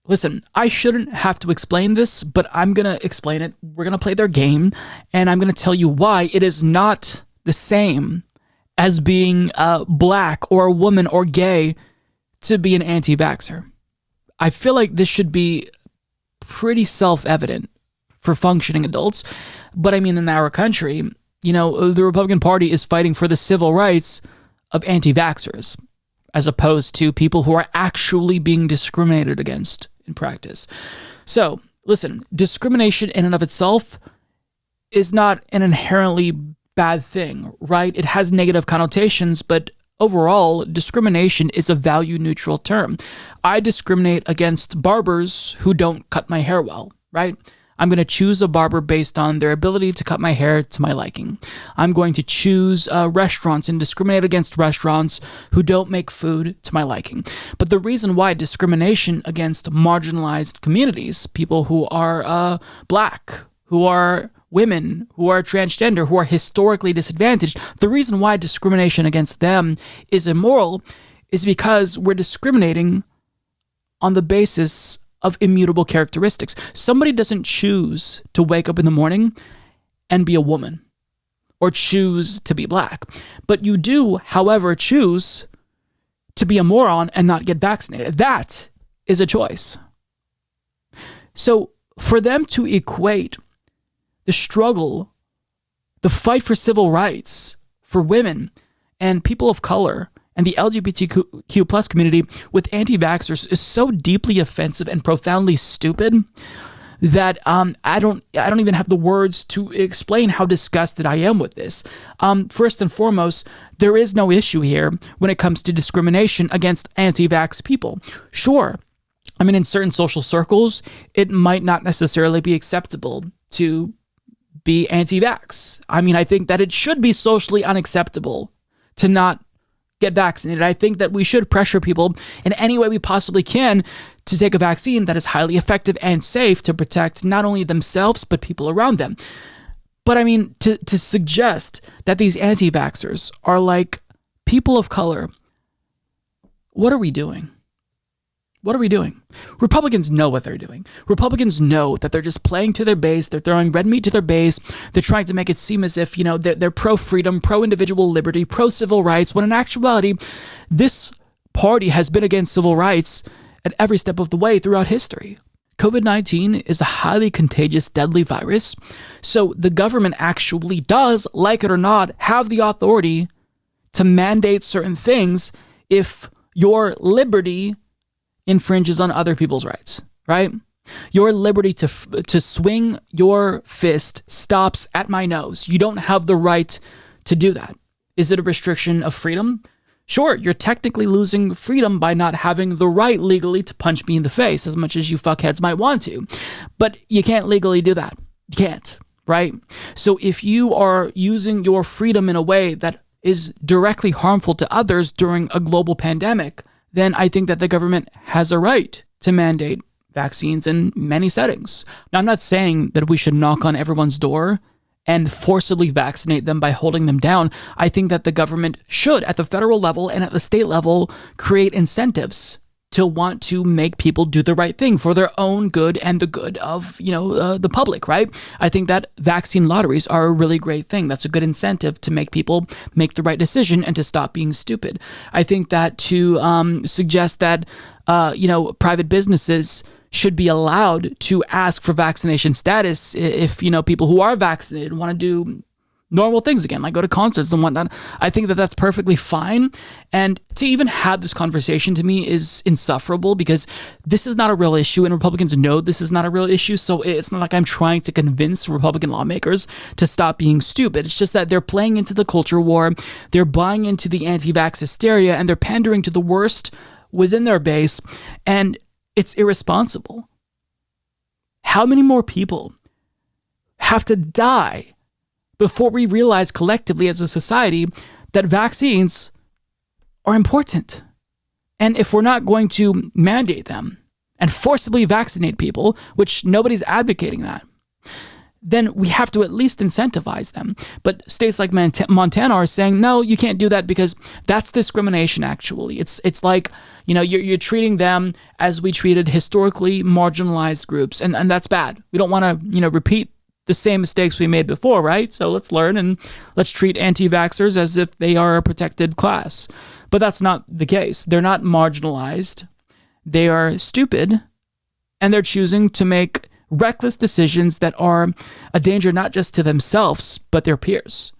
Listen, I shouldn't have to explain this, but I'm going to explain it. We're going to play their game, and I'm going to tell you why it is not the same as being black or a woman or gay to be an anti-vaxxer. I feel like this should be pretty self-evident for functioning adults, but I mean, in our country, the Republican Party is fighting for the civil rights of anti-vaxxers, as opposed to people who are actually being discriminated against in practice. So, listen, discrimination in and of itself is not an inherently bad thing, right? It has negative connotations, but overall, discrimination is a value-neutral term. I discriminate against barbers who don't cut my hair well, right? I'm going to choose a barber based on their ability to cut my hair to my liking. I'm going to choose restaurants and discriminate against restaurants who don't make food to my liking. But the reason why discrimination against marginalized communities, people who are black, who are women, who are transgender, who are historically disadvantaged, the reason why discrimination against them is immoral is because we're discriminating on the basis of immutable characteristics. Somebody doesn't choose to wake up in the morning and be a woman or choose to be black. But you do, however, choose to be a moron and not get vaccinated. That is a choice. So for them to equate the struggle, the fight for civil rights for women and people of color and the LGBTQ plus community with anti-vaxxers is so deeply offensive and profoundly stupid that I don't even have the words to explain how disgusted I am with this. First and foremost, there is no issue here when it comes to discrimination against anti-vax people. Sure, I mean, in certain social circles, it might not necessarily be acceptable to be anti-vax. I mean, I think that it should be socially unacceptable to not get vaccinated. I think that we should pressure people in any way we possibly can to take a vaccine that is highly effective and safe to protect not only themselves, but people around them. But I mean, to suggest that these anti-vaxxers are like people of color, what are we doing? What are we doing? Republicans know what they're doing. Republicans know that they're just playing to their base. They're throwing red meat to their base. They're trying to make it seem as if, they're pro-freedom, pro-individual liberty, pro-civil rights, when in actuality, this party has been against civil rights at every step of the way throughout history. COVID-19 is a highly contagious, deadly virus. So the government actually does, like it or not, have the authority to mandate certain things if your liberty infringes on other people's rights, right? Your liberty to swing your fist stops at my nose. You don't have the right to do that. Is it a restriction of freedom? Sure, you're technically losing freedom by not having the right legally to punch me in the face, as much as you fuckheads might want to. But you can't legally do that. You can't, right? So if you are using your freedom in a way that is directly harmful to others during a global pandemic, then I think that the government has a right to mandate vaccines in many settings. Now, I'm not saying that we should knock on everyone's door and forcibly vaccinate them by holding them down. I think that the government should, at the federal level and at the state level, create incentives to want to make people do the right thing for their own good and the good of, the public, right? I think that vaccine lotteries are a really great thing. That's a good incentive to make people make the right decision and to stop being stupid. I think that to suggest that, private businesses should be allowed to ask for vaccination status if, people who are vaccinated want to do normal things again, like go to concerts and whatnot. I think that that's perfectly fine. And to even have this conversation to me is insufferable because this is not a real issue and Republicans know this is not a real issue. So it's not like I'm trying to convince Republican lawmakers to stop being stupid. It's just that they're playing into the culture war. They're buying into the anti-vax hysteria and they're pandering to the worst within their base. And it's irresponsible. How many more people have to die before we realize collectively as a society that vaccines are important? And if we're not going to mandate them and forcibly vaccinate people, which nobody's advocating that, then we have to at least incentivize them. But states like Montana are saying, no, you can't do that because that's discrimination, actually. It's like, you're treating them as we treated historically marginalized groups, and that's bad. We don't want to, repeat the same mistakes we made before, right? So let's learn and let's treat anti-vaxxers as if they are a protected class. But that's not the case. They're not marginalized. They are stupid, and they're choosing to make reckless decisions that are a danger not just to themselves, but their peers.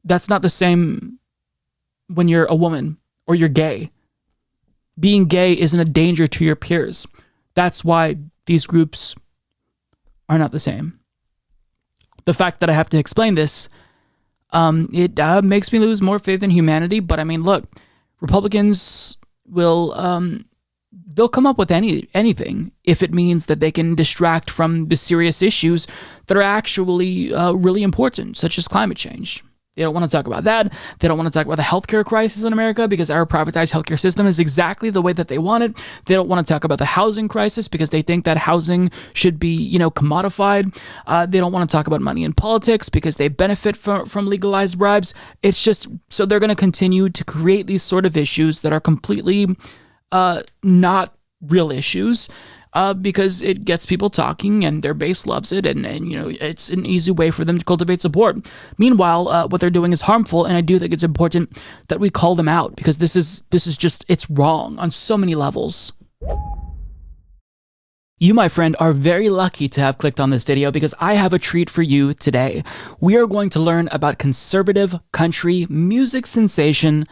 That's not the same when you're a woman or you're gay. Being gay isn't a danger to your peers. That's why these groups are not the same. The fact that I have to explain this, it makes me lose more faith in humanity. But I mean, look, Republicans will they'll come up with anything if it means that they can distract from the serious issues that are actually really important, such as climate change. They don't want to talk about that. They don't want to talk about the healthcare crisis in America because our privatized healthcare system is exactly the way that they want it. They don't want to talk about the housing crisis because they think that housing should be, commodified. They don't want to talk about money in politics because they benefit from legalized bribes. It's just, so they're going to continue to create these sort of issues that are completely not real issues because it gets people talking and their base loves it, and it's an easy way for them to cultivate support. Meanwhile, what they're doing is harmful, and I do think it's important that we call them out, because this is just, it's wrong on so many levels. You, my friend, are very lucky to have clicked on this video, because I have a treat for you today. We are going to learn about conservative country music sensation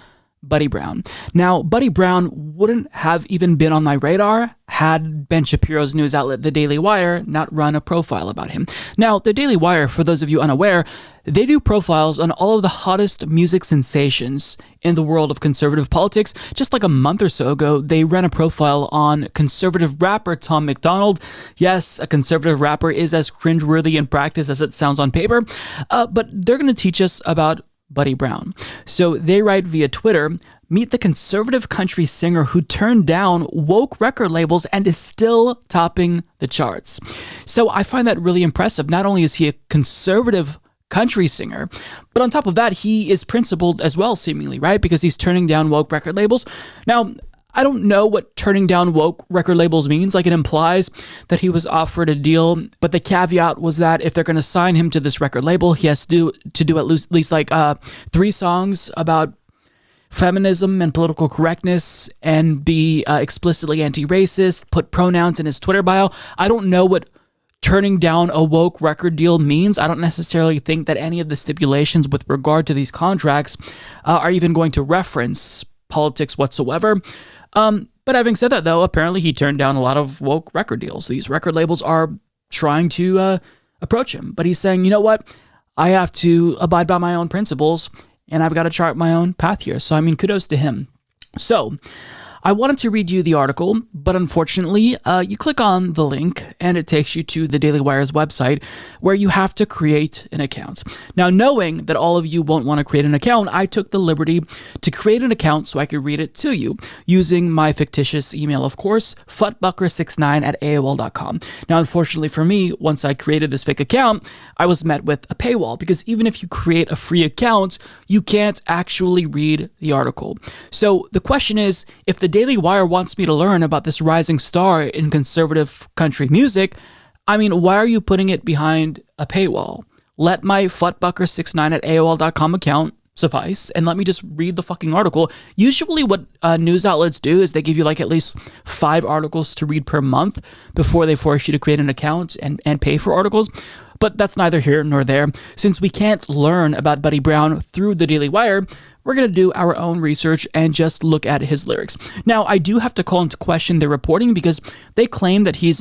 Buddy Brown. Now, Buddy Brown wouldn't have even been on my radar had Ben Shapiro's news outlet, The Daily Wire, not run a profile about him. Now, The Daily Wire, for those of you unaware, they do profiles on all of the hottest music sensations in the world of conservative politics. Just like a month or so ago, they ran a profile on conservative rapper Tom MacDonald. Yes, a conservative rapper is as cringeworthy in practice as it sounds on paper, but they're going to teach us about Buddy Brown. So they write via Twitter, meet the conservative country singer who turned down woke record labels and is still topping the charts. So I find that really impressive. Not only is he a conservative country singer, but on top of that, he is principled as well, seemingly, right? Because he's turning down woke record labels. Now, I don't know what turning down woke record labels means. Like, it implies that he was offered a deal, but the caveat was that if they're going to sign him to this record label, he has to do at least like 3 songs about feminism and political correctness and be explicitly anti-racist, put pronouns in his Twitter bio. I don't know what turning down a woke record deal means. I don't necessarily think that any of the stipulations with regard to these contracts are even going to reference politics whatsoever. But having said that, though, apparently he turned down a lot of woke record deals. These record labels are trying to approach him, but he's saying, you know what? I have to abide by my own principles, and I've got to chart my own path here. So, I mean, kudos to him. So, I wanted to read you the article, but unfortunately, you click on the link and it takes you to the Daily Wire's website, where you have to create an account. Now, knowing that all of you won't want to create an account, I took the liberty to create an account so I could read it to you, using my fictitious email, of course, futbucker69@aol.com. Now, unfortunately for me, once I created this fake account, I was met with a paywall, because even if you create a free account, you can't actually read the article. So the question is, if the Daily Wire wants me to learn about this rising star in conservative country music, I mean, why are you putting it behind a paywall? Let my futbucker69@aol.com account suffice, and let me just read the fucking article. Usually what news outlets do is they give you like at least 5 articles to read per month before they force you to create an account and pay for articles. But that's neither here nor there. Since we can't learn about Buddy Brown through the Daily Wire, we're going to do our own research and just look at his lyrics. Now, I do have to call into question their reporting, because they claim that he's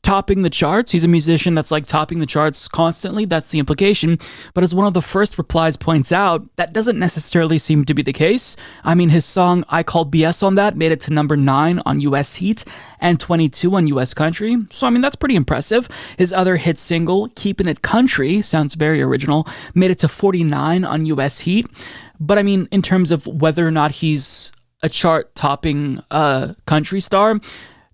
topping the charts. He's a musician that's like topping the charts constantly. That's the implication. But as one of the first replies points out, that doesn't necessarily seem to be the case. I mean, his song I Call BS on That made it to number 9 on US Heat and 22 on US Country. So, I mean, that's pretty impressive. His other hit single, Keepin' It Country, sounds very original, made it to 49 on US Heat. But I mean, in terms of whether or not he's a chart-topping country star,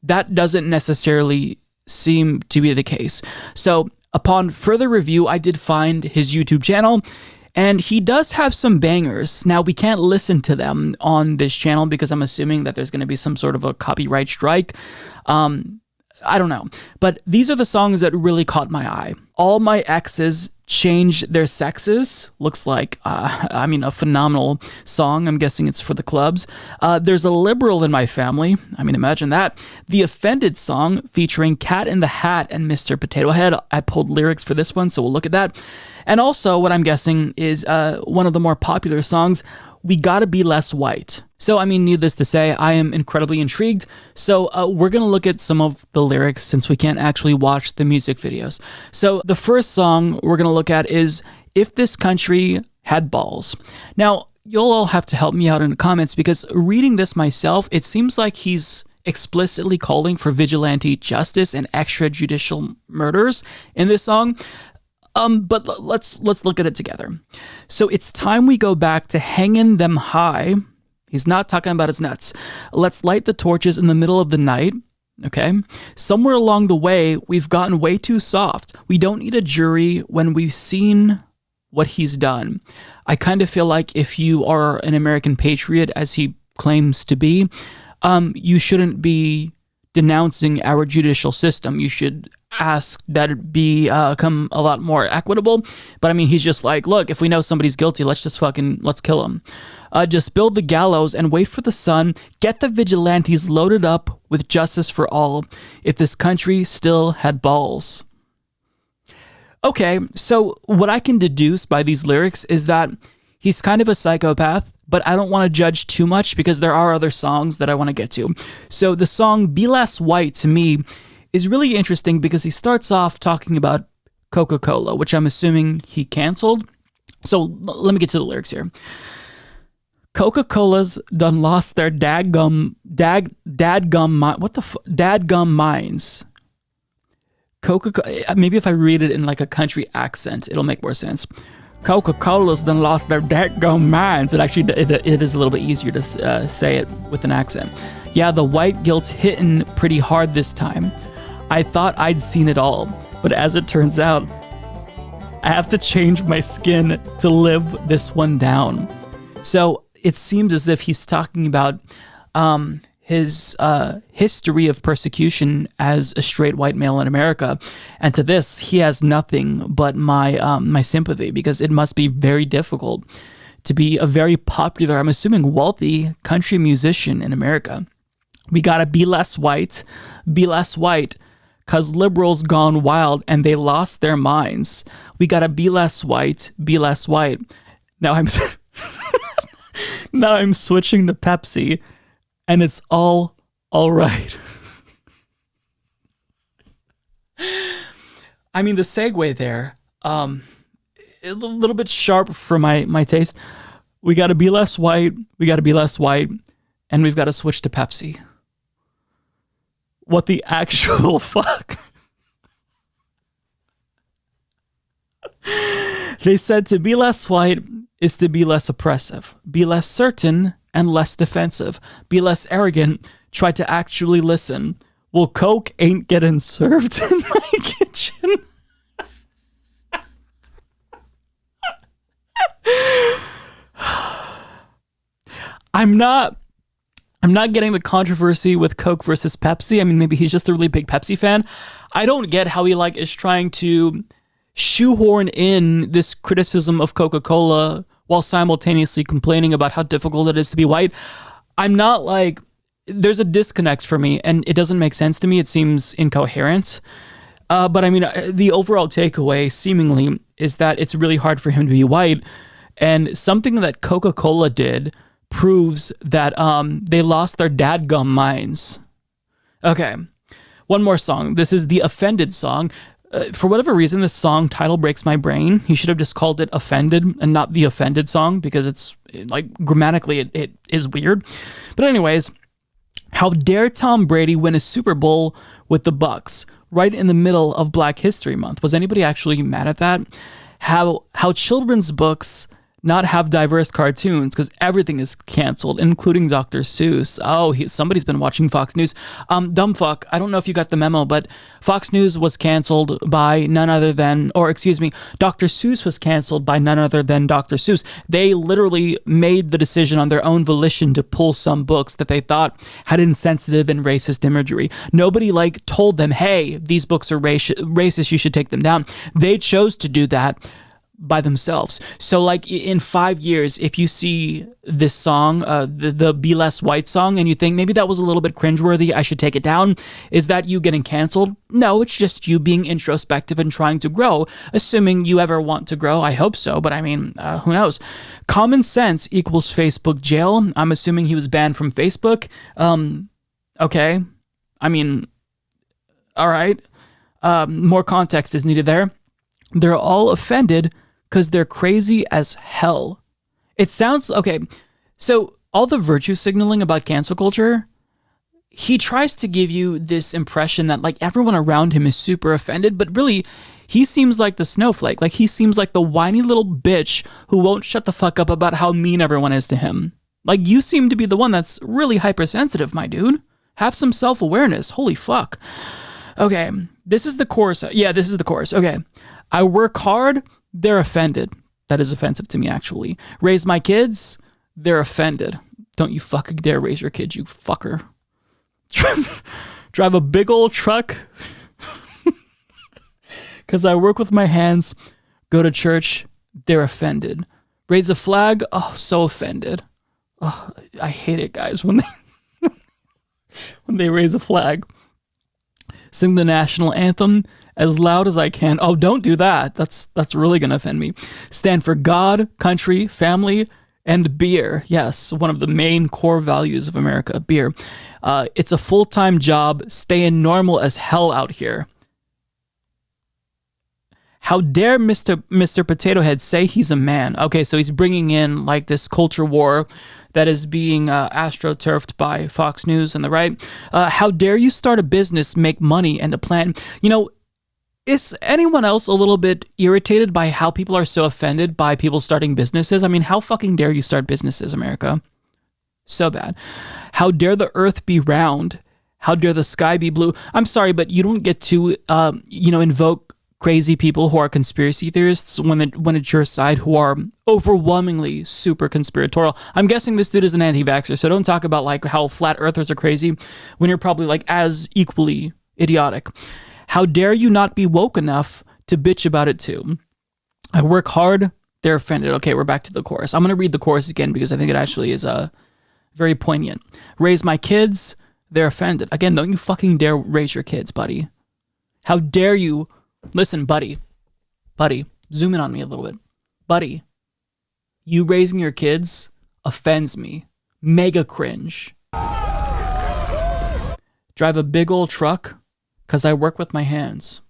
that doesn't necessarily seem to be the case. So upon further review, I did find his YouTube channel, and he does have some bangers. Now, we can't listen to them on this channel because I'm assuming that there's going to be some sort of a copyright strike. I don't know. But these are the songs that really caught my eye. All My Exes Change Their Sexes. Looks like, a phenomenal song. I'm guessing it's for the clubs. There's a Liberal in My Family. I mean, imagine that. The Offended song featuring Cat in the Hat and Mr. Potato Head. I pulled lyrics for this one, so we'll look at that. And also, what I'm guessing is one of the more popular songs, We Gotta Be Less White. So, I mean, needless to say, I am incredibly intrigued. So, we're going to look at some of the lyrics since we can't actually watch the music videos. So, the first song we're going to look at is If This Country Had Balls. Now, you'll all have to help me out in the comments, because reading this myself, it seems like he's explicitly calling for vigilante justice and extrajudicial murders in this song. But let's look at it together. So it's time we go back to hanging them high. He's not talking about his nuts. Let's light the torches in the middle of the night. Okay? Somewhere along the way, we've gotten way too soft. We don't need a jury when we've seen what he's done. I kind of feel like if you are an American patriot, as he claims to be, you shouldn't be denouncing our judicial system. You should ask that it become a lot more equitable. But I mean, he's just like, look, if we know somebody's guilty, let's kill him. Just build the gallows and wait for the sun. Get the vigilantes loaded up with justice for all. If this country still had balls. Okay, so what I can deduce by these lyrics is that he's kind of a psychopath, but I don't want to judge too much because there are other songs that I want to get to. So the song Be Less White to me is really interesting because he starts off talking about Coca-Cola, which I'm assuming he canceled. So let me get to the lyrics here. Coca-Cola's done lost their dadgum minds. Maybe if I read it in like a country accent, it'll make more sense. Coca-Cola's done lost their dadgum minds. It is a little bit easier to say it with an accent. Yeah, the white guilt's hitting pretty hard this time. I thought I'd seen it all, but as it turns out, I have to change my skin to live this one down. So it seems as if he's talking about his history of persecution as a straight white male in America, and to this he has nothing but my sympathy, because it must be very difficult to be a very popular, I'm assuming wealthy country musician in America. We gotta be less white, cause liberals gone wild and they lost their minds. We gotta be less white, Now I'm now I'm switching to Pepsi. And it's all right. I mean, the segue there, a little bit sharp for my taste. We got to be less white, and we've got to switch to Pepsi. What the actual fuck? They said to be less white is to be less oppressive, be less certain, and less defensive. Be less arrogant. Try to actually listen. Well, Coke ain't getting served in my kitchen. I'm not getting the controversy with Coke versus Pepsi. I mean, maybe he's just a really big Pepsi fan. I don't get how he is trying to shoehorn in this criticism of Coca-Cola while simultaneously complaining about how difficult it is to be white. I'm not there's a disconnect for me, and it doesn't make sense to me. It seems incoherent. But I mean, the overall takeaway seemingly is that it's really hard for him to be white. And something that Coca-Cola did proves that they lost their dadgum minds. Okay, one more song. This is the Offended song. For whatever reason, this song title breaks my brain. He should have just called it Offended and not the Offended song, because it's grammatically it is weird. But anyways, how dare Tom Brady win a Super Bowl with the Bucks right in the middle of Black History Month? Was anybody actually mad at that? How children's books not have diverse cartoons because everything is canceled, including Dr. Seuss. Oh, somebody's been watching Fox News. Dumb fuck. I don't know if you got the memo, but Fox News was canceled by none other than, Dr. Seuss was canceled by none other than Dr. Seuss. They literally made the decision on their own volition to pull some books that they thought had insensitive and racist imagery. Nobody told them, hey, these books are racist, you should take them down. They chose to do that by themselves. So in 5 years, if you see this song, the Be Less White song, and you think maybe that was a little bit cringeworthy, I should take it down, is that you getting canceled? No, it's just you being introspective and trying to grow, assuming you ever want to grow. I hope so, but I mean, who knows? Common sense equals Facebook jail. I'm assuming he was banned from Facebook. Okay. I mean, all right. More context is needed there. They're all offended because they're crazy as hell. It sounds, okay, so all the virtue signaling about cancel culture, he tries to give you this impression that everyone around him is super offended, but really, he seems like the snowflake. He seems like the whiny little bitch who won't shut the fuck up about how mean everyone is to him. You seem to be the one that's really hypersensitive, my dude. Have some self-awareness. Holy fuck. Okay, this is the chorus. Yeah, this is the chorus. Okay. I work hard, they're offended. That is offensive to me, actually. Raise my kids, they're offended. Don't you fucking dare raise your kids, you fucker. Drive a big old truck because I work with my hands. Go to church, they're offended. Raise a flag, oh, so offended. Oh, I hate it, guys, when they raise a flag. Sing the national anthem as loud as I can. Oh, don't do that. That's really going to offend me. Stand for God, country, family, and beer. Yes, one of the main core values of America, beer. It's a full-time job. Staying normal as hell out here. How dare Mr. Potato Head say he's a man? Okay, so he's bringing in like this culture war that is being astroturfed by Fox News and the right. How dare you start a business, make money, and a plan? You know, is anyone else a little bit irritated by how people are so offended by people starting businesses? I mean, how fucking dare you start businesses, America? So bad. How dare the earth be round? How dare the sky be blue? I'm sorry, but you don't get to, invoke crazy people who are conspiracy theorists when it's your side who are overwhelmingly super conspiratorial. I'm guessing this dude is an anti-vaxxer, so don't talk about like how flat earthers are crazy when you're probably like as equally idiotic. How dare you not be woke enough to bitch about it too? I work hard, they're offended. Okay, we're back to the chorus. I'm going to read the chorus again because I think it actually is very poignant. Raise my kids, they're offended. Again, don't you fucking dare raise your kids, buddy. How dare you? Listen, buddy, zoom in on me a little bit. Buddy, you raising your kids offends me. Mega cringe. Drive a big old truck because I work with my hands.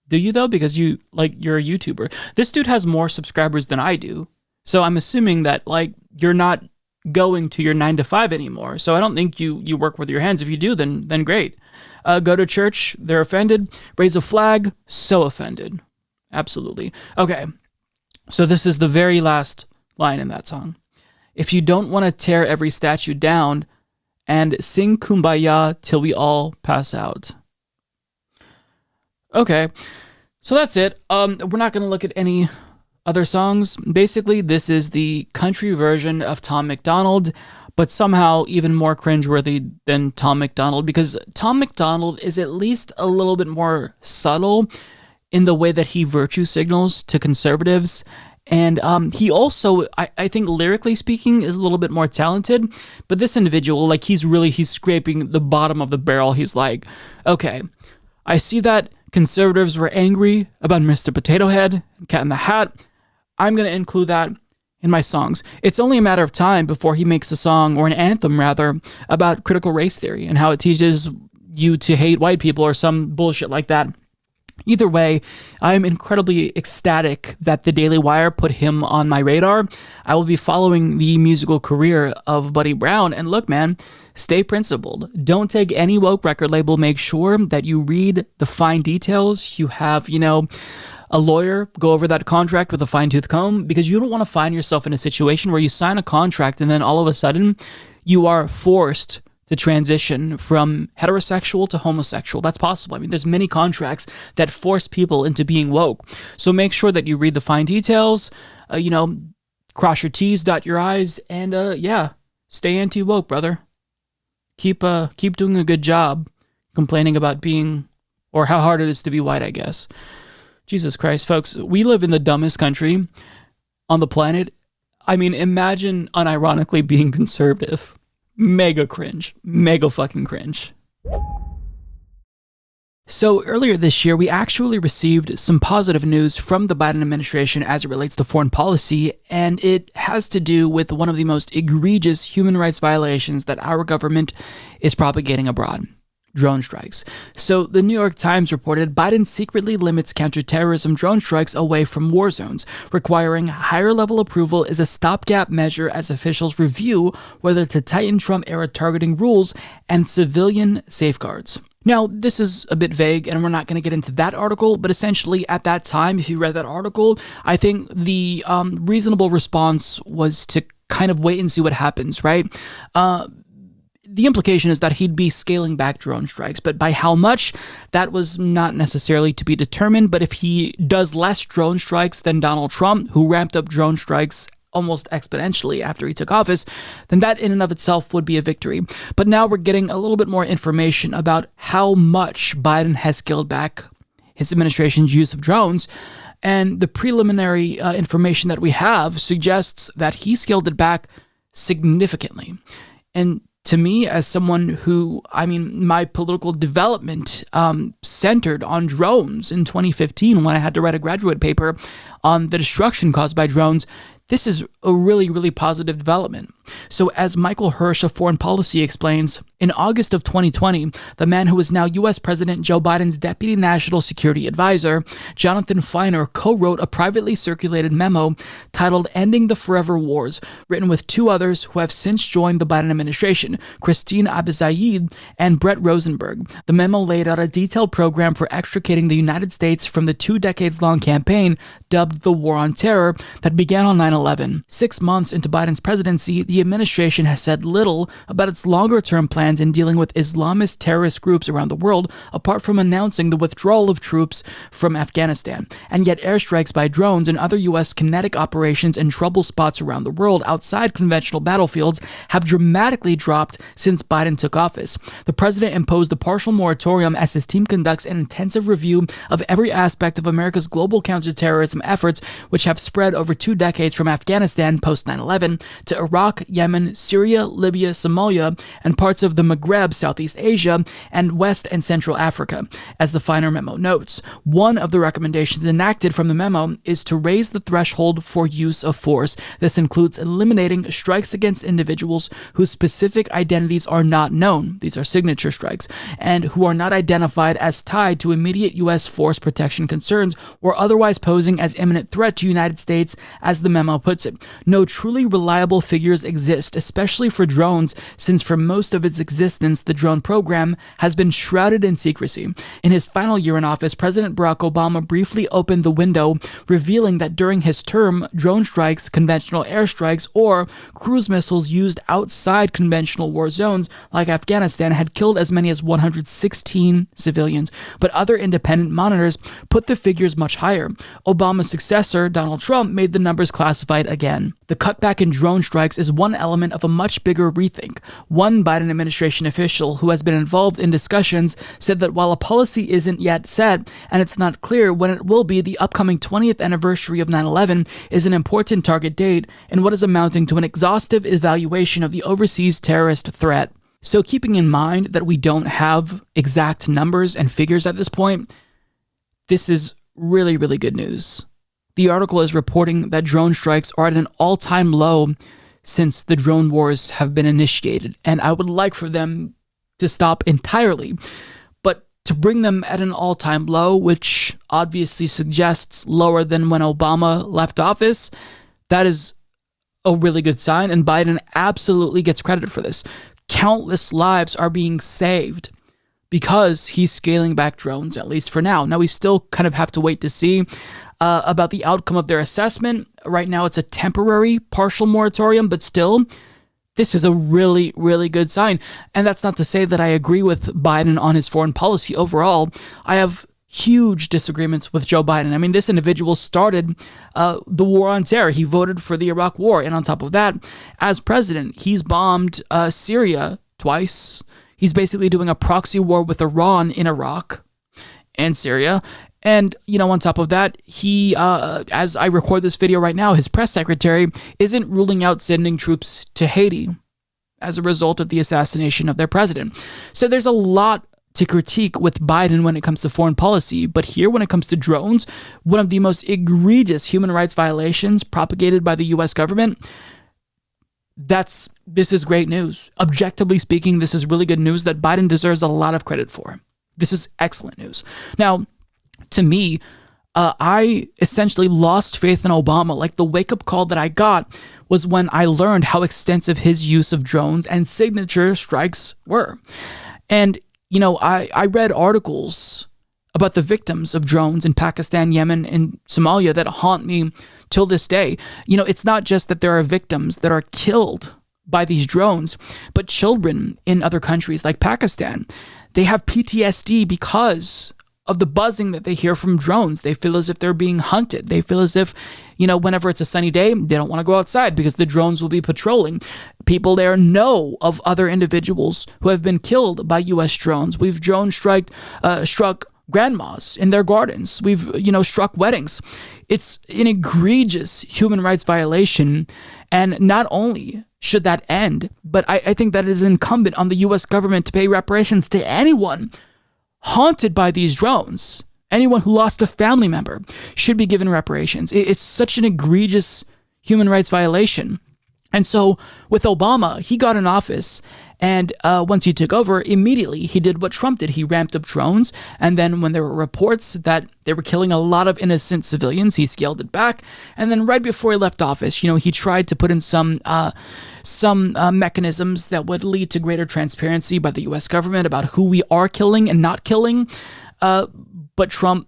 Do you though? Because you're a YouTuber. This dude has more subscribers than I do. So I'm assuming that like you're not going to your 9 to 5 anymore. So I don't think you work with your hands. If you do, then great. Go to church, they're offended. Raise a flag, so offended. Absolutely. Okay, so this is the very last line in that song. If you don't want to tear every statue down and sing Kumbaya till we all pass out. Okay, so that's it. We're not going to look at any other songs. Basically, this is the country version of Tom MacDonald, but somehow even more cringeworthy than Tom MacDonald, because Tom MacDonald is at least a little bit more subtle in the way that he virtue signals to conservatives. And he also, I think lyrically speaking, is a little bit more talented. But this individual, like he's scraping the bottom of the barrel. He's like, okay, I see that conservatives were angry about Mr. Potato Head, Cat in the Hat. I'm going to include that in my songs. It's only a matter of time before he makes a song, or an anthem rather, about critical race theory and how it teaches you to hate white people or some bullshit like that. Either way, I'm incredibly ecstatic that the Daily Wire put him on my radar. I will be following the musical career of Buddy Brown. And look, man, stay principled. Don't take any woke record label. Make sure that you read the fine details. You have, a lawyer go over that contract with a fine-tooth comb, because you don't want to find yourself in a situation where you sign a contract and then all of a sudden you are forced to transition from heterosexual to homosexual. That's possible. I mean, there's many contracts that force people into being woke. So make sure that you read the fine details, cross your T's, dot your I's, and stay anti-woke, brother. Keep doing a good job complaining about being, or how hard it is to be white, I guess. Jesus Christ, folks, we live in the dumbest country on the planet. I mean, imagine unironically being conservative. Mega cringe. Mega fucking cringe. So earlier this year, we actually received some positive news from the Biden administration as it relates to foreign policy, and it has to do with one of the most egregious human rights violations that our government is propagating abroad. Drone strikes. So the New York Times reported Biden secretly limits counterterrorism drone strikes away from war zones. Requiring higher level approval is a stopgap measure as officials review whether to tighten Trump-era targeting rules and civilian safeguards. Now, this is a bit vague, and we're not going to get into that article, but essentially at that time, if you read that article, I think the reasonable response was to kind of wait and see what happens, right? The implication is that he'd be scaling back drone strikes, but by how much, that was not necessarily to be determined. But if he does less drone strikes than Donald Trump, who ramped up drone strikes almost exponentially after he took office, then that in and of itself would be a victory. But now we're getting a little bit more information about how much Biden has scaled back his administration's use of drones. And the preliminary information that we have suggests that he scaled it back significantly. And to me, as someone who, my political development centered on drones in 2015 when I had to write a graduate paper on the destruction caused by drones, this is a really, really positive development. So as Michael Hirsch of Foreign Policy explains, in August of 2020, the man who is now U.S. President Joe Biden's Deputy National Security Advisor, Jonathan Feiner, co-wrote a privately circulated memo titled Ending the Forever Wars, written with two others who have since joined the Biden administration, Christine Abizaid and Brett Rosenberg. The memo laid out a detailed program for extricating the United States from the 2 decades-long campaign dubbed the War on Terror that began on 9/11. 6 months into Biden's presidency, the administration has said little about its longer-term plans in dealing with Islamist terrorist groups around the world, apart from announcing the withdrawal of troops from Afghanistan. And yet airstrikes by drones and other U.S. kinetic operations in trouble spots around the world outside conventional battlefields have dramatically dropped since Biden took office. The president imposed a partial moratorium as his team conducts an intensive review of every aspect of America's global counterterrorism efforts, which have spread over 2 decades from Afghanistan post 9/11 to Iraq, Yemen, Syria, Libya, Somalia, and parts of the Maghreb, Southeast Asia, and West and Central Africa. As the Feiner memo notes, one of the recommendations enacted from the memo is to raise the threshold for use of force. This includes eliminating strikes against individuals whose specific identities are not known, these are signature strikes, and who are not identified as tied to immediate U.S. force protection concerns or otherwise posing as imminent threat to the United States, as the memo puts it. No truly reliable figures exist, especially for drones, since for most of its existence, the drone program has been shrouded in secrecy. In his final year in office, President Barack Obama briefly opened the window, revealing that during his term, drone strikes, conventional airstrikes, or cruise missiles used outside conventional war zones like Afghanistan had killed as many as 116 civilians. But other independent monitors put the figures much higher. Obama's successor, Donald Trump, made the numbers classified again. The cutback in drone strikes is one element of a much bigger rethink. One Biden administration official who has been involved in discussions said that while a policy isn't yet set, and it's not clear when it will be, the upcoming 20th anniversary of 9/11 is an important target date in what is amounting to an exhaustive evaluation of the overseas terrorist threat. So keeping in mind that we don't have exact numbers and figures at this point, this is really, really good news. The article is reporting that drone strikes are at an all-time low since the drone wars have been initiated, and I would like for them to stop entirely. But to bring them at an all-time low, which obviously suggests lower than when Obama left office, that is a really good sign, and Biden absolutely gets credit for this. Countless lives are being saved because he's scaling back drones, at least for now. Now, we still kind of have to wait to see about the outcome of their assessment. Right now, it's a temporary partial moratorium, but still, this is a really, really good sign. And that's not to say that I agree with Biden on his foreign policy overall. I have huge disagreements with Joe Biden. I mean, this individual started the war on terror. He voted for the Iraq War. And on top of that, as president, he's bombed Syria twice. He's basically doing a proxy war with Iran in Iraq and Syria. And, on top of that, he, as I record this video right now, his press secretary isn't ruling out sending troops to Haiti as a result of the assassination of their president. So there's a lot to critique with Biden when it comes to foreign policy. But here, when it comes to drones, one of the most egregious human rights violations propagated by the U.S. government, this is great news. Objectively speaking, this is really good news that Biden deserves a lot of credit for. This is excellent news. Now, to me, I essentially lost faith in Obama. Like, the wake-up call that I got was when I learned how extensive his use of drones and signature strikes were. And, I read articles about the victims of drones in Pakistan, Yemen, and Somalia that haunt me till this day. It's not just that there are victims that are killed by these drones, but children in other countries like Pakistan, they have PTSD because of the buzzing that they hear from drones. They feel as if they're being hunted. They feel as if, whenever it's a sunny day, they don't want to go outside because the drones will be patrolling. People there know of other individuals who have been killed by U.S. drones. We've struck grandmas in their gardens. We've, struck weddings. It's an egregious human rights violation. And not only should that end, but I think that it is incumbent on the U.S. government to pay reparations to anyone haunted by these drones. Anyone who lost a family member should be given reparations. It's such an egregious human rights violation. And so with Obama, he got in office, and once he took over, immediately he did what Trump did. He ramped up drones, and then when there were reports that they were killing a lot of innocent civilians, he scaled it back. And then right before he left office, he tried to put in some mechanisms that would lead to greater transparency by the U.S. government about who we are killing and not killing. But Trump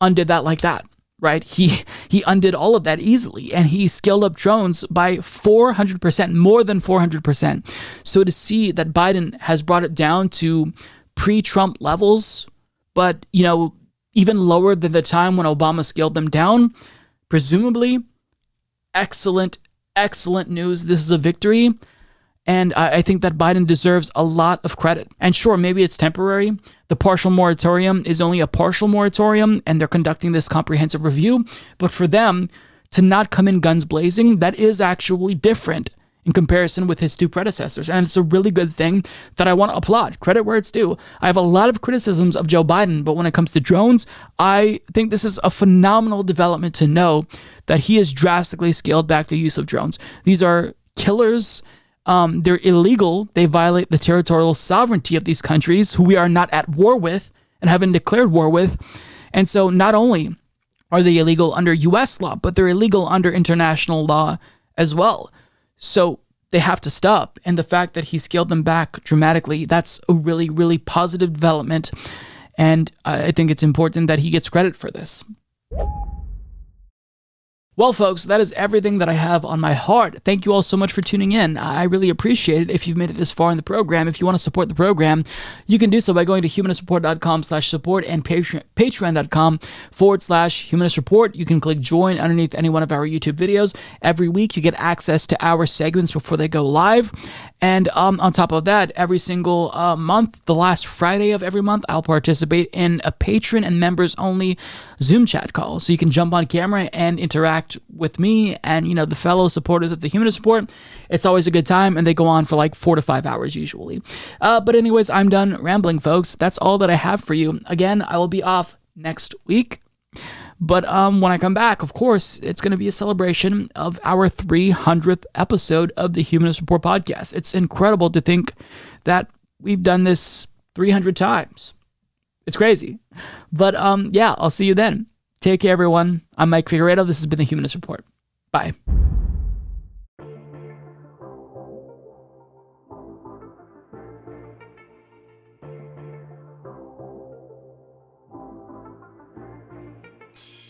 undid that like that. Right? He undid all of that easily, and he scaled up drones by 400%, more than 400%. So to see that Biden has brought it down to pre-Trump levels, but, even lower than the time when Obama scaled them down, presumably, excellent news. This is a victory. And I think that Biden deserves a lot of credit. And sure, maybe it's temporary. The partial moratorium is only a partial moratorium, and they're conducting this comprehensive review. But for them to not come in guns blazing, that is actually different in comparison with his two predecessors. And it's a really good thing that I want to applaud. Credit where it's due. I have a lot of criticisms of Joe Biden, but when it comes to drones, I think this is a phenomenal development to know that he has drastically scaled back the use of drones. These are killers. They're illegal. They violate the territorial sovereignty of these countries who we are not at war with and haven't declared war with. And so not only are they illegal under U.S. law, but they're illegal under international law as well. So they have to stop. And the fact that he scaled them back dramatically, that's a really, really positive development. And I think it's important that he gets credit for this. Well, folks, that is everything that I have on my heart. Thank you all so much for tuning in. I really appreciate it. If you've made it this far in the program, if you want to support the program, you can do so by going to humanistreport.com/support and patreon.com/humanist report. You can click join underneath any one of our YouTube videos. Every week, you get access to our segments before they go live. And on top of that, every single month, the last Friday of every month, I'll participate in a patron and members only Zoom chat call. So you can jump on camera and interact with me and, the fellow supporters of the Humanist Report. It's always a good time, and they go on for like 4 to 5 hours usually. But anyways, I'm done rambling, folks. That's all that I have for you. Again, I will be off next week. But when I come back, of course, it's going to be a celebration of our 300th episode of the Humanist Report podcast. It's incredible to think that we've done this 300 times. It's crazy. But yeah, I'll see you then. Take care, everyone. I'm Mike Figueredo. This has been the Humanist Report. Bye. you